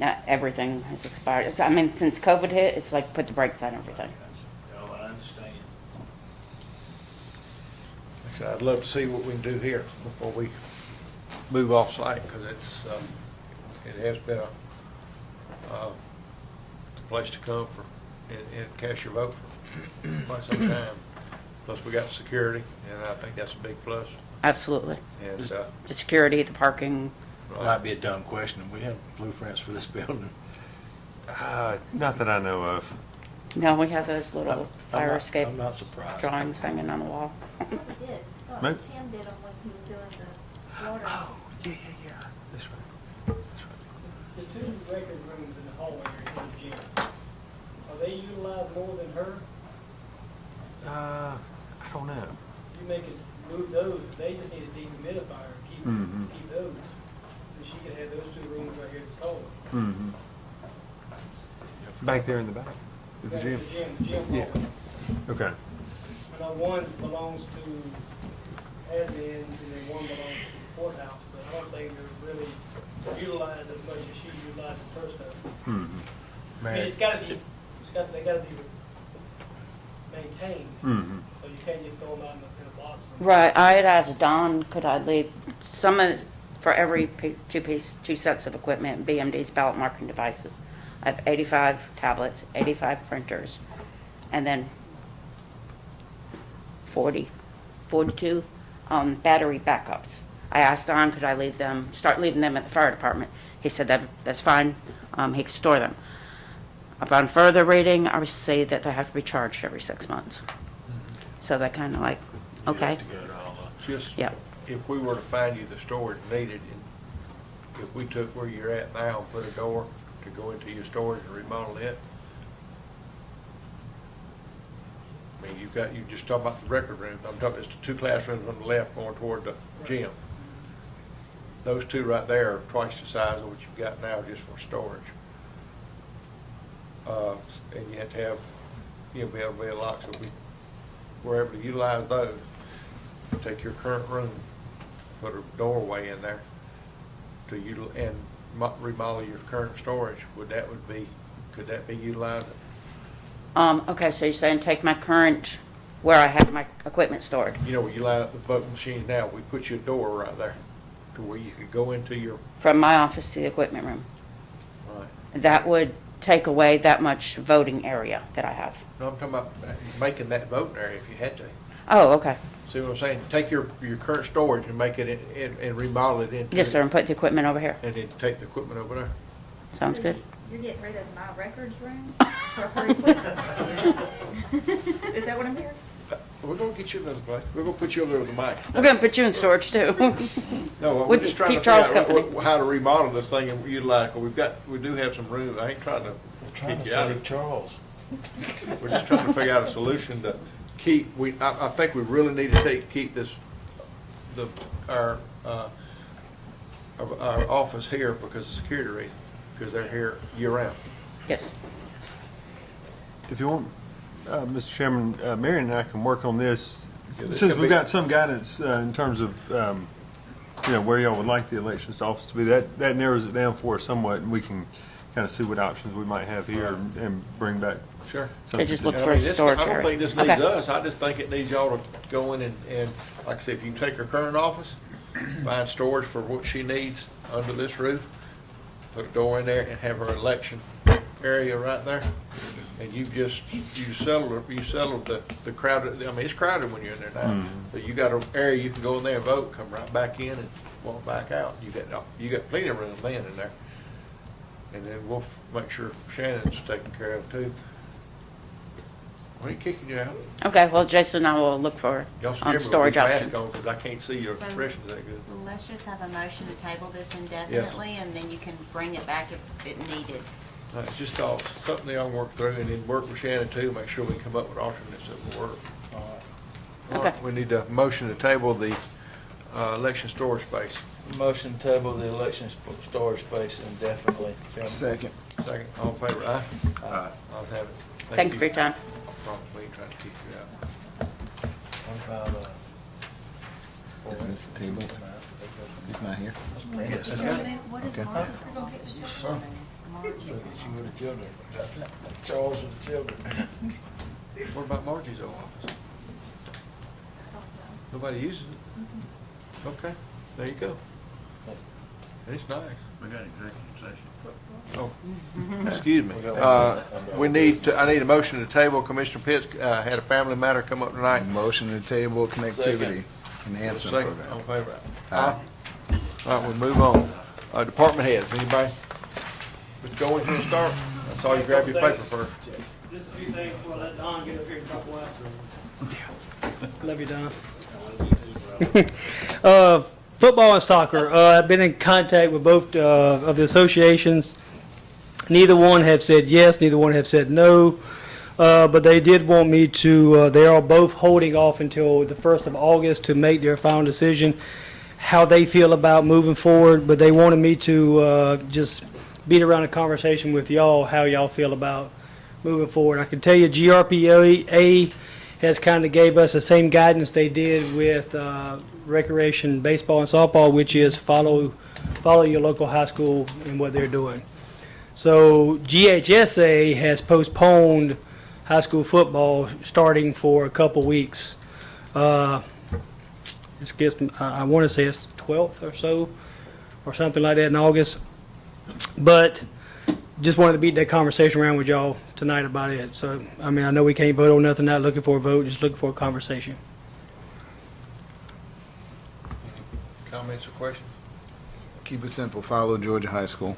Not everything has expired. Since COVID hit, it's like put the brakes on everything. No, I understand. Like I said, I'd love to see what we can do here before we move off site, because it has been a place to come for, and cast your vote for quite some time. Plus, we got security, and I think that's a big plus. Absolutely. And, The security, the parking. Might be a dumb question. We have blueprints for this building. Not that I know of. No, we have those little I'm fire not- escape I'm not surprised. drawings hanging on the wall. I thought we did. Maybe. Tim did them when he was doing the water. Yeah. That's right. The two record rooms in the hallway are in the gym. Are they utilized more than her? I don't know. You make it move those, they just need a dehumidifier, keep those. And she could have those two rooms right here at this hallway. Mm-hmm. Back there in the back, at the gym. The gym Yeah. hallway. Okay. I know one belongs to admin, and then one belongs to the courthouse, but I don't think they're really utilized as much as she utilizes her stuff. Mm-hmm. I mean, they gotta be maintained, so you can't just throw them out in a box. Right, I had asked Don, could I leave for every two sets of equipment, BMD's ballot marking devices. I have 85 tablets, 85 printers, and then 42 battery backups. I asked Don, could I start leaving them at the fire department? He said that's fine, he could store them. Upon further reading, I would say that they have to be charged every 6 months. So that kind of like, okay. just, Yeah. if we were to find you the storage needed, and if we took where you're at now and put a door to go into your storage and remodel it, I mean, you just talking about the record room. I'm talking, it's the two classrooms on the left going toward the gym. Those two right there are twice the size of what you've got now just for storage. And you have to have, be able to lock, so we're able to utilize those. Take your current room, put a doorway in there and remodel your current storage. Could that be utilized? Okay, so you're saying take my current, where I have my equipment stored? You know, where you line up the voting machines now, we put you a door right there to where you could go into your, From my office to the equipment room. right. That would take away that much voting area that I have. No, I'm talking about making that voting area if you had to. Oh, okay. See what I'm saying? Take your current storage and make it and remodel it into. Yes, sir, and put the equipment over here. And then take the equipment over there. Sounds So good. You're getting rid of my records room for her equipment? Is that what I'm hearing? We're gonna get you another place. We're gonna put you over there with the mic. We're going to put you in storage, too. No, We we're just trying to keep figure Charles out company. how to remodel this thing and utilize, we do have some room. I ain't trying to We're trying to kick you out. save Charles. We're just trying to figure out a solution to keep, I think we really need to keep this, our office here because of security reasons, because they're here year round. Yes. If you want, Mr. Chairman, Marion and I can work on this. Yeah, this Since could we've be- got some guidance in terms of, where y'all would like the elections office to be, that narrows it down for us somewhat, and we can kind of see what options we might have here and bring back. Sure. something just to- look I for a mean, this- storage I don't area. think this needs Okay. us, I just think it needs y'all to go in and, like I said, if you can take her current office, find storage for what she needs under this roof, put a door in there and have her election area right there. And you settle the crowded, I mean, it's crowded when you're in there now. But you got an area you can go in there and vote, come right back in and walk back out. You got plenty of room then in there. And then we'll make sure Shannon's taken care of too. We ain't kicking you out. Okay, well, Jason and I will look for Y'all scared me with storage these options. masks on because I can't see your So- expressions that good. Well, let's just have a motion to table this indefinitely, and then you can bring it back if it needed. It's just something y'all work through and then work with Shannon too, make sure we come up with alternates that will work. All right, Okay. we need a motion to table the election storage space. Motion to table the election storage space indefinitely. Second. Second, all in favor, aye? Aye. I'll have it. Thank you for your time. No problem, we ain't trying to keep you out. What about, Is this the table? He's not here? Yes. What is Okay. Marge? We're gonna get the children. Marge is- look at you with the children, Charles with the children. What about Margie's old office? Nobody uses it? Okay, there you go. It's nice. We got executive session. Oh, excuse me. I need a motion to table. Commissioner Pitts had a family matter come up tonight. Motion to table connectivity enhancement Second, all program. in favor? Aye. All right, we'll move on. Department heads, anybody? Mr. Goins, you want to start? I saw you grab your paper first. Just a few things before I let Don get up here and talk less. Love you, Don. Football and soccer. I've been in contact with both of the associations. Neither one have said yes, neither one have said no. But they did want me to, they are both holding off until the 1st of August to make their final decision, how they feel about moving forward. But they wanted me to just beat around a conversation with y'all, how y'all feel about moving forward. I can tell you GRPA has kind of gave us the same guidance they did with recreation, baseball and softball, which is follow your local high school and what they're doing. So GHSA has postponed high school football starting for a couple weeks. I want to say it's the 12th or so, or something like that in August. But just wanted to beat that conversation around with y'all tonight about it. So, I mean, I know we can't vote on nothing, not looking for a vote, just looking for a conversation. Comments or questions? Keep it simple, follow Georgia High School.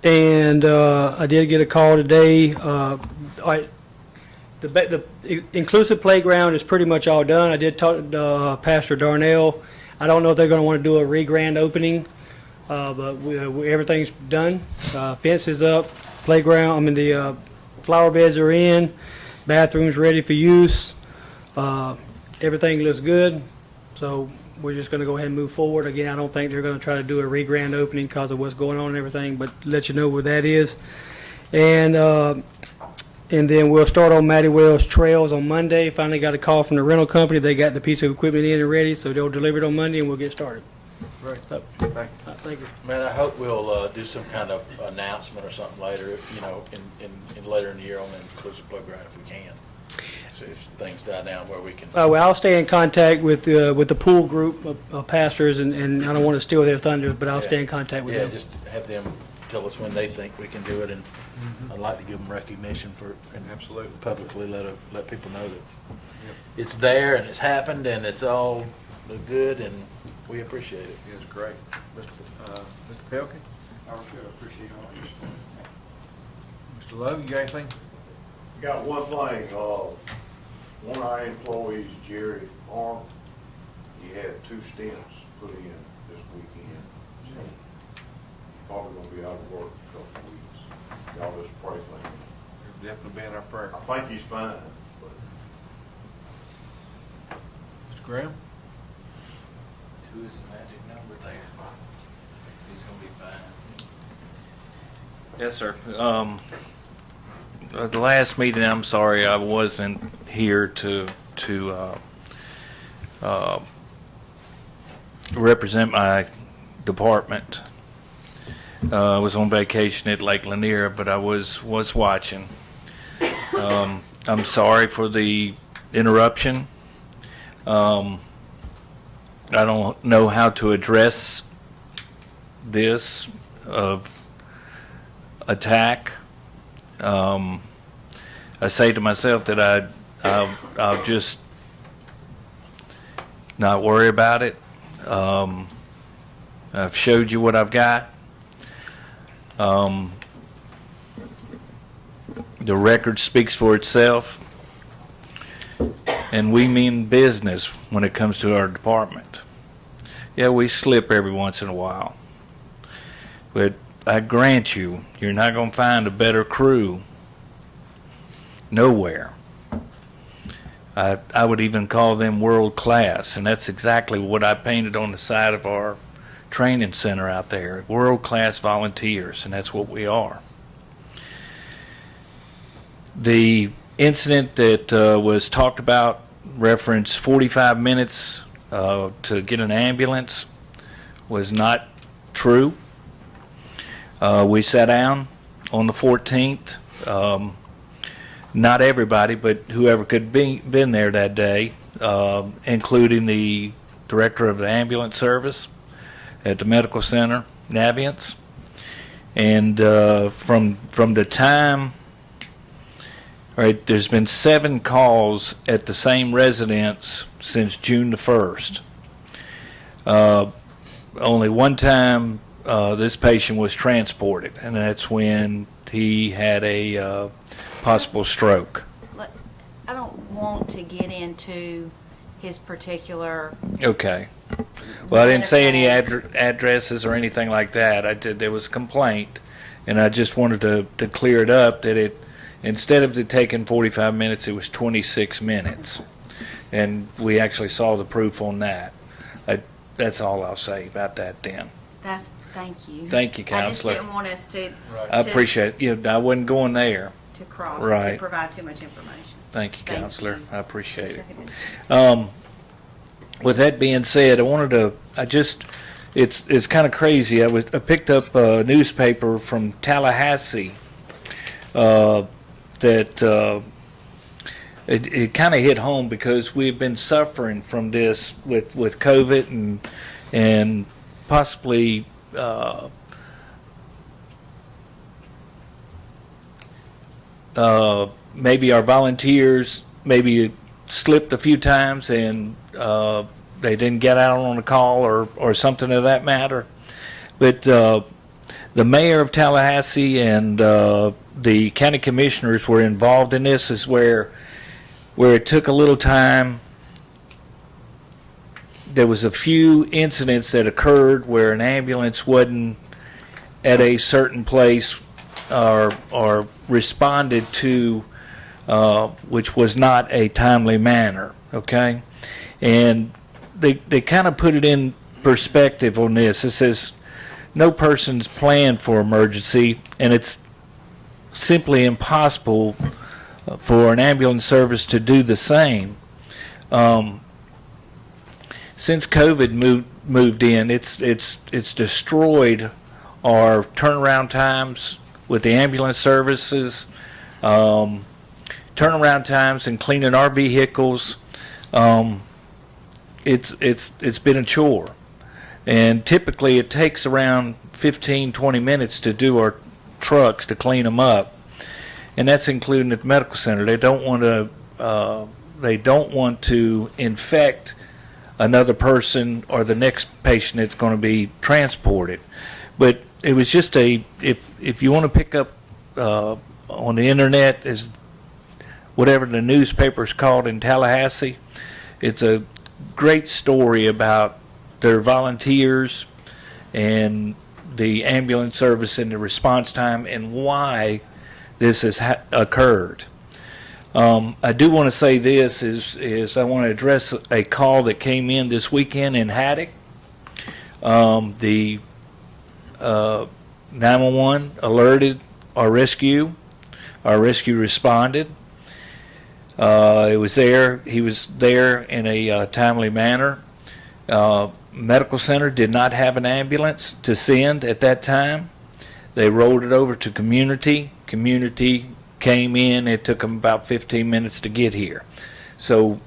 And I did get a call today. The inclusive playground is pretty much all done. I did talk to Pastor Darnell. I don't know if they're going to want to do a re-grand opening, but everything's done. Fence is up, playground, the flower beds are in, bathrooms ready for use. Everything looks good, so we're just going to go ahead and move forward. Again, I don't think they're going to try to do a re-grand opening because of what's going on and everything, but let you know where that is. And then we'll start on Matty Wells Trails on Monday. Finally got a call from the rental company. They got the piece of equipment in and ready, so they'll deliver it on Monday and we'll get started. Great. So, thank you. Man, I hope we'll do some kind of announcement or something later, in later in the year on the inclusive playground if we can. So if things die down where we can. Well, I'll stay in contact with the pool group of pastors, and I don't want to steal their thunder, but I'll stay in contact with Yeah, them. just have them tell us when they think we can do it, and I'd like to give them recognition for, and Absolutely. publicly let people know that it's there and it's happened and it's all good, and We appreciate it. It's great. Mr. Pelkey? I sure appreciate all your support. Mr. Lowe, you got anything? Got one thing, one of our employees, Jerry Arm, he had 2 stents put in this weekend. So probably gonna be out of work a couple of weeks. Y'all just pray for him. He'll definitely be in our prayer. I think he's fine, but Mr. Graham? 2 is the magic number there. He's gonna be fine. Yes, sir. The last meeting, I'm sorry, I wasn't here to represent my department. I was on vacation at Lake Lanier, but I was watching. I'm sorry for the interruption. I don't know how to address this attack. I say to myself that I'll just not worry about it. I've showed you what I've got. The record speaks for itself, and we mean business when it comes to our department. Yeah, we slip every once in a while, but I grant you, you're not going to find a better crew nowhere. I would even call them world class, and that's exactly what I painted on the side of our training center out there. World class volunteers, and that's what we are. The incident that was talked about referenced 45 minutes to get an ambulance was not true. We sat down on the 14th. Not everybody, but whoever could been there that day, including the director of the ambulance service at the medical center, Navient. And from the time, right, there's been 7 calls at the same residence since June the 1st. Only one time this patient was transported, and that's when he had a possible stroke. I don't want to get into his particular. Okay. Well, I didn't say any addresses or anything like that. There was a complaint, and I just wanted to clear it up that instead of it taking 45 minutes, it was 26 minutes. And we actually saw the proof on that. That's all I'll say about that then. Thank you. Thank you, I just Counselor. didn't want us to. I appreciate it. I wasn't going there. To cross, Right. to provide too much information. Thank you, Counselor. you. I appreciate it. With that being said, it's kind of crazy. I picked up a newspaper from Tallahassee that it kind of hit home because we've been suffering from this with COVID and possibly maybe our volunteers maybe slipped a few times and they didn't get out on a call or something of that matter. But the mayor of Tallahassee and the county commissioners were involved in this, is where it took a little time. There was a few incidents that occurred where an ambulance wasn't at a certain place or responded to, which was not a timely manner, okay? And they kind of put it in perspective on this. It says, no person's planned for emergency, and it's simply impossible for an ambulance service to do the same. Since COVID moved in, it's destroyed our turnaround times with the ambulance services, turnaround times and cleaning our vehicles. It's been a chore, and typically it takes around 15-20 minutes to do our trucks to clean them up, and that's including at the medical center. They don't want to infect another person or the next patient that's going to be transported. But it was just if you want to pick up on the internet, is whatever the newspaper's called in Tallahassee, it's a great story about their volunteers and the ambulance service and the response time and why this has occurred. I do want to say this is I want to address a call that came in this weekend in Haddock. The 911 alerted our rescue. Our rescue responded. He was there in a timely manner. Medical center did not have an ambulance to send at that time. They rolled it over to community. Community came in. It took them about 15 minutes to get here. So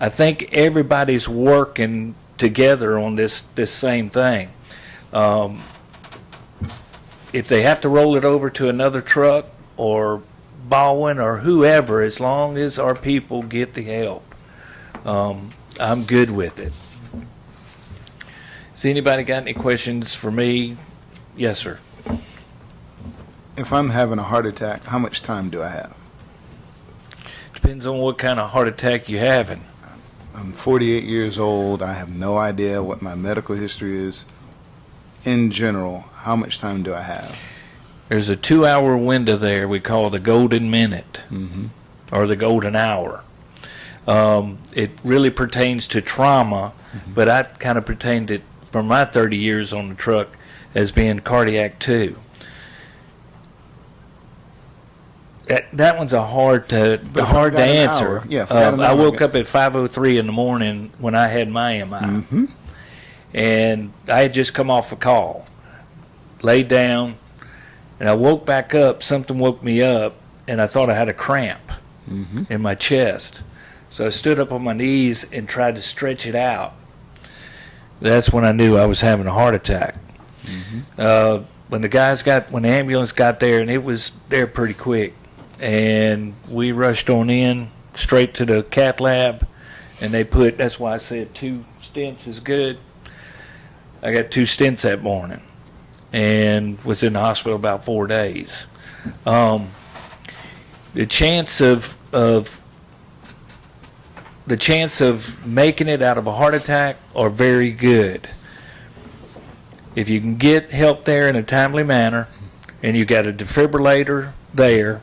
I think everybody's working together on this same thing. If they have to roll it over to another truck or Baldwin or whoever, as long as our people get the help, I'm good with it. Has anybody got any questions for me? Yes, sir. If I'm having a heart attack, how much time do I have? Depends on what kind of heart attack you're having. I'm 48 years old. I have no idea what my medical history is. In general, how much time do I have? There's a 2-hour window there we call the golden minute, or the golden hour. It really pertains to trauma, but I kind of pertained it from my 30 years on the truck as being cardiac too. That one's hard to answer. I woke up at 5:03 in the morning when I had my MI, and I had just come off a call, laid down, and I woke back up. Something woke me up, and I thought I had a cramp in my chest. So I stood up on my knees and tried to stretch it out. That's when I knew I was having a heart attack. When the ambulance got there, and it was there pretty quick, and we rushed on in straight to the cath lab, and that's why I said 2 stents is good. I got 2 stents that morning and was in the hospital about 4 days. The chance of making it out of a heart attack are very good. If you can get help there in a timely manner, and you got a defibrillator there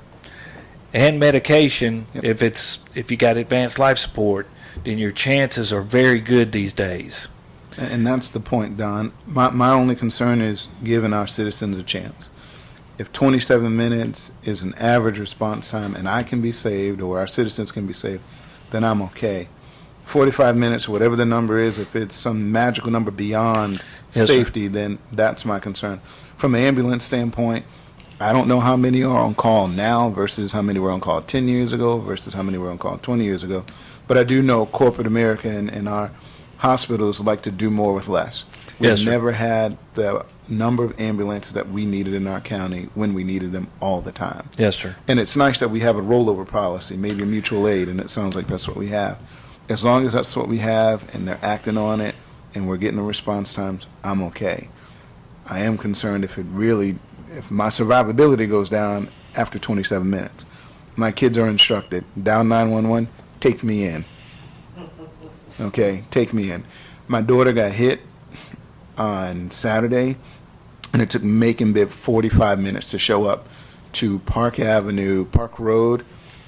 and medication, if you got advanced life support, then your chances are very good these days. And that's the point, Don. My only concern is giving our citizens a chance. If 27 minutes is an average response time and I can be saved or our citizens can be saved, then I'm okay. 45 minutes, whatever the number is, if it's some magical number beyond safety, then that's my concern. From an ambulance standpoint, I don't know how many are on call now versus how many were on call 10 years ago versus how many were on call 20 years ago. But I do know corporate America and our hospitals like to do more with less. We've never had the number of ambulances that we needed in our county when we needed them all the time. Yes, sir. And it's nice that we have a rollover policy, maybe a mutual aid, and it sounds like that's what we have. As long as that's what we have and they're acting on it and we're getting the response times, I'm okay. I am concerned if my survivability goes down after 27 minutes. My kids are instructed, down 911, take me in. Okay, take me in. My daughter got hit on Saturday, and it took Macon Bibb 45 minutes to show up to Park Road,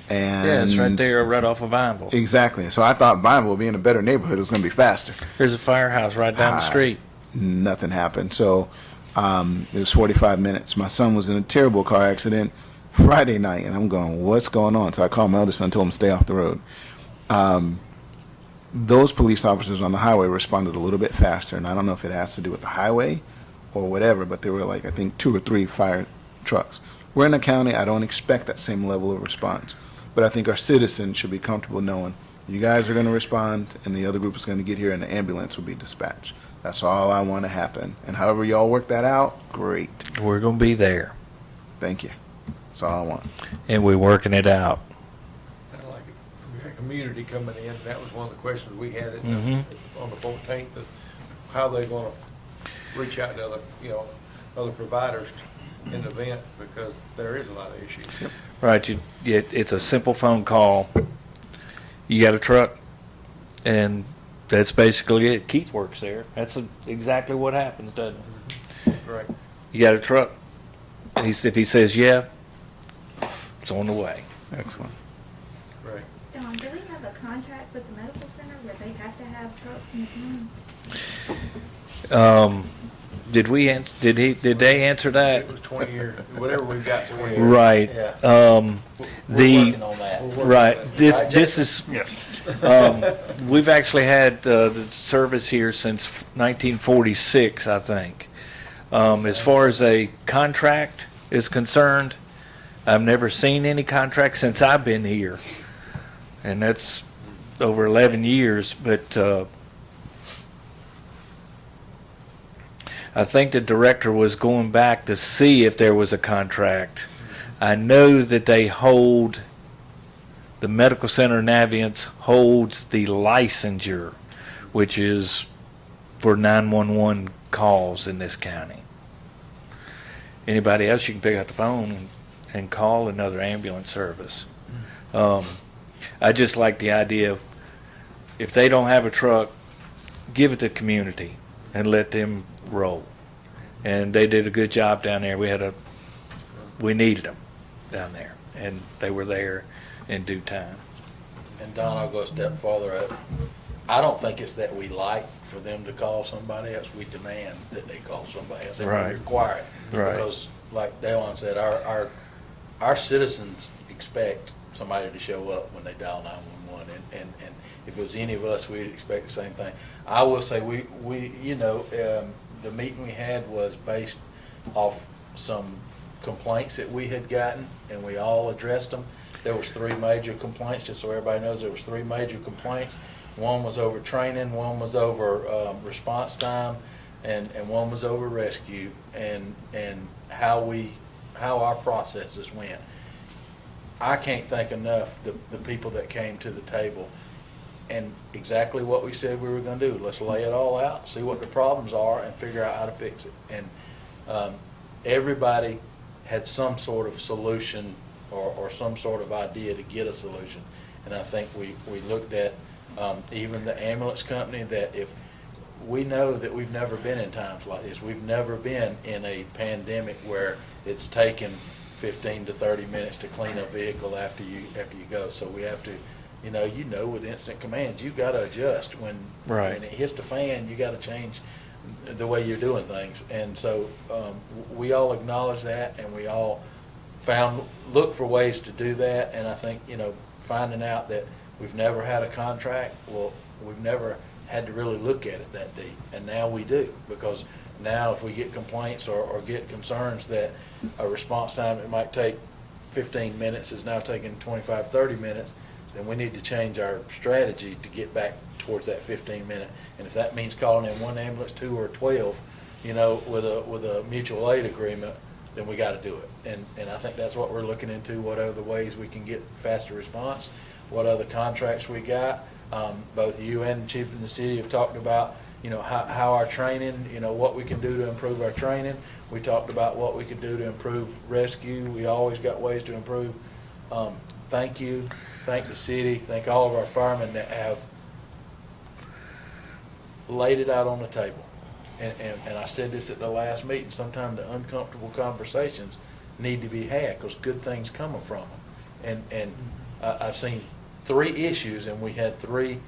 and yeah, it's right there, right off of Vineville. Exactly. So I thought Vineville, being a better neighborhood, was going to be faster. There's a firehouse right down the street. Nothing happened. So it was 45 minutes. My son was in a terrible car accident Friday night, and I'm going, what's going on? So I called my other son, told him to stay off the road. Those police officers on the highway responded a little bit faster, and I don't know if it has to do with the highway or whatever, but there were I think 2 or 3 fire trucks. We're in a county, I don't expect that same level of response, but I think our citizens should be comfortable knowing you guys are going to respond and the other group is going to get here and the ambulance will be dispatched. That's all I want to happen. And however y'all work that out, great. We're going to be there. Thank you. That's all I want. And we're working it out. I'd like to make a community coming in, and that was one of the questions we had Mhm. on the 14th, of how they're gonna reach out to other, other providers in the event, because there is a lot of issues. Right, it's a simple phone call. You got a truck, and that's basically it. Keith works there. That's exactly what happens, doesn't it? Right. You got a truck. And if he says yeah, it's on the way. Excellent. Right. Don, do we have a contract with the medical center where they have to have trucks in the county? Did they answer that? It was 20 years, whatever we've got 20 years. Right. Yeah. We're working on that. Right. This is, we've actually had the service here since 1946, I think. As far as a contract is concerned, I've never seen any contract since I've been here, and that's over 11 years, but I think the director was going back to see if there was a contract. I know that they hold, the Medical Center Navient holds the licensure, which is for 911 calls in this county. Anybody else, you can pick up the phone and call another ambulance service. I just like the idea of, if they don't have a truck, give it to the community and let them roll. And they did a good job down there. We needed them down there, and they were there in due time. And Don, I'll go a step farther up. I don't think it's that we like for them to call somebody else. We demand that they call somebody else. And Right. we require it. Right. Because, like Daylon said, our citizens expect somebody to show up when they dial 911. And if it was any of us, we'd expect the same thing. I will say, the meeting we had was based off some complaints that we had gotten, and we all addressed them. There was 3 major complaints, just so everybody knows, there was 3 major complaints. One was over training, one was over response time, and one was over rescue, and how our processes went. I can't thank enough the people that came to the table, and exactly what we said we were going to do. Let's lay it all out, see what the problems are, and figure out how to fix it. And everybody had some sort of solution or some sort of idea to get a solution. And I think we looked at even the ambulance company, that if we know that we've never been in times like this, we've never been in a pandemic where it's taken 15 to 30 minutes to clean a vehicle after you go. So we have to, with incident commands, you've got to adjust when it hits the fan. You got to change the way you're doing things. And so we all acknowledge that, and we all look for ways to do that. And I think, finding out that we've never had a contract, well, we've never had to really look at it that deep. And now we do, because now if we get complaints or get concerns that a response time that might take 15 minutes is now taking 25, 30 minutes, then we need to change our strategy to get back towards that 15-minute. And if that means calling in 1 ambulance, 2 or 12, with a mutual aid agreement, then we got to do it. And I think that's what we're looking into, what other ways we can get faster response, what other contracts we got. Both you and the chief of the city have talked about, how our training, what we can do to improve our training. We talked about what we could do to improve rescue. We always got ways to improve. Thank you. Thank the city. Thank all of our firemen that have laid it out on the table. And I said this at the last meeting, sometimes the uncomfortable conversations need to be had, because good things coming from them. And I've seen 3 issues, and we had 3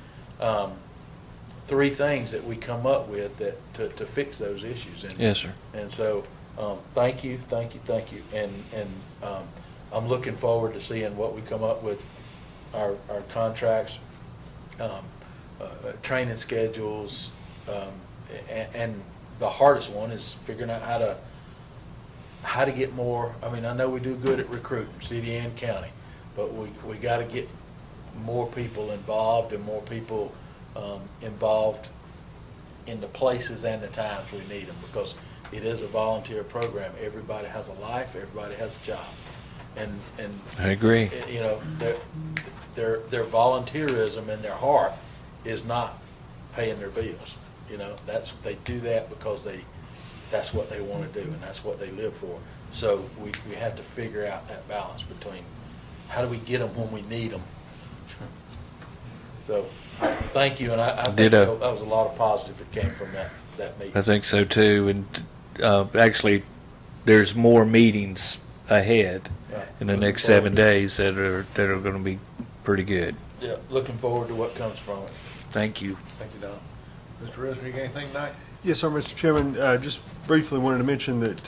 things that we come up with that to fix those issues. And, Yes, sir. And so, thank you. And I'm looking forward to seeing what we come up with, our contracts, training schedules, and the hardest one is figuring out how to get more. I mean, I know we do good at recruiting, city and county, but we got to get more people involved, and more people involved in the places and the times we need them, because it is a volunteer program. Everybody has a life, everybody has a job, and I agree. their volunteerism and their heart is not paying their bills. You know, they do that because that's what they want to do and that's what they live for. So we have to figure out that balance between how do we get them when we need them. So, thank you, and I think Ditto. that was a lot of positive that came from that meeting. I think so too, and actually, there's more meetings ahead Yeah. in the Looking next forward 7 to it. days that are going to be pretty good. Yeah, looking forward to what comes from it. Thank you. Thank you, Don. Mr. Risner, you got anything tonight? Yes, sir, Mr. Chairman. Just briefly wanted to mention that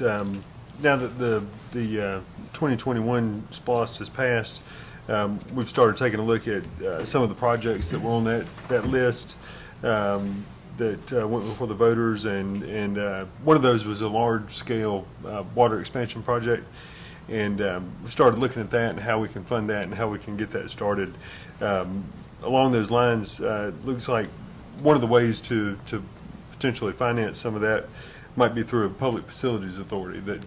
now that the 2021 SPOS has passed, we've started taking a look at some of the projects that were on that list that went before the voters, and one of those was a large-scale water expansion project. And we started looking at that and how we can fund that and how we can get that started. Along those lines, looks like one of the ways to potentially finance some of that might be through a public facilities authority that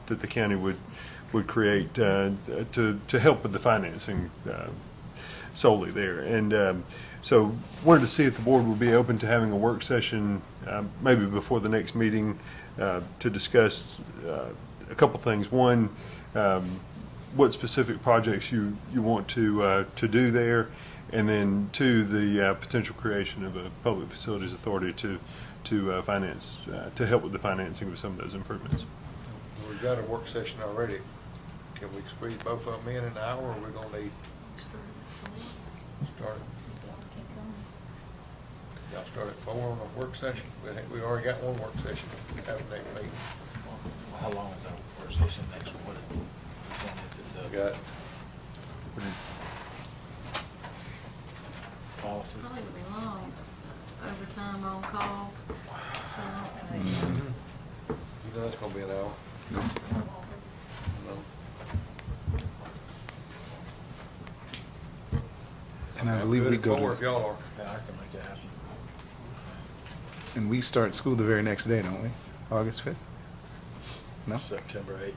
that the county would create to help with the financing solely there. And so wanted to see if the board would be open to having a work session maybe before the next meeting to discuss a couple things. One, what specific projects you want to do there, and then two, the potential creation of a public facilities authority to finance, to help with the financing of some of those improvements. We've got a work session already. Can we squeeze both of them in an hour, or we're gonna need start? Y'all start at 4 on a work session? We already got one work session, have a next meeting. How long is our work session next? What is We got policy? Probably gonna be long, overtime on call, so. You know that's gonna be an hour. No. And I believe we go Four if to, y'all are. Yeah, I can make that happen. and we start school the very next day, don't we? August 5th? No? September 8th.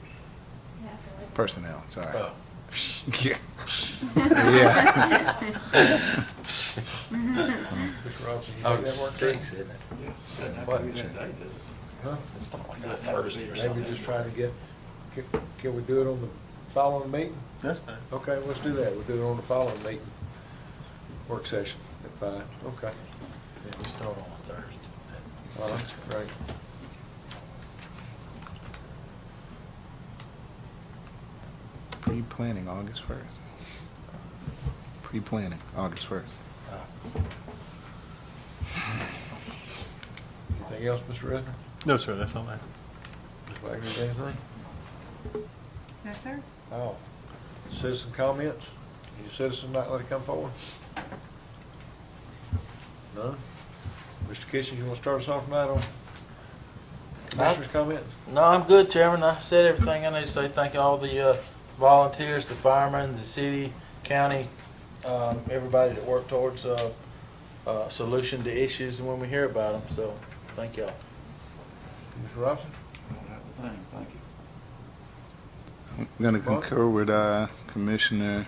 Personnel, sorry. Oh. Yeah. Yeah. Mr. Robinson, you Oh, make it's that work? 6, isn't it? What? Huh? It's not like a Thursday or something. Maybe just trying to get, can we do it on the following meeting? That's fine. Okay, let's do that. We'll do it on the following meeting. Work session at 5. Okay. Yeah, we start on a Thursday. All right, great. Pre-planning, August 1st. Pre-planning, August 1st. Anything else, Mr. Risner? No, sir, that's all I have. Ms. Wagner, you got anything? No, sir. Oh, citizen comments? Any citizen not let it come forward? None? Mr. Kitchen, you want to start us off tonight on commissioners' comments? No, I'm good, Chairman. I said everything I need to say. Thank all the volunteers, the firemen, the city, county, everybody that worked towards a solution to issues when we hear about them. So, thank y'all. Mr. Robinson? Thank you. I'm going to concur with Commissioner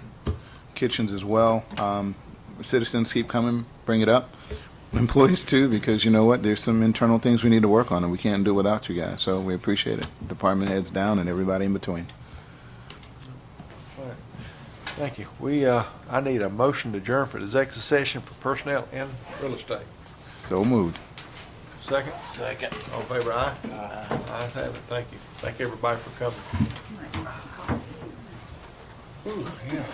Kitchens as well. Citizens keep coming, bring it up. Employees too, because you know what, there's some internal things we need to work on and we can't do without you guys, so we appreciate it. Department heads down and everybody in between. All right. Thank you. I need a motion to adjourn for the executive session for personnel and real estate. So moved. Second? Second. All in favor, aye? Aye. Ayes have it. Thank you. Thank everybody for coming. Might need some coffee. Ooh, yeah.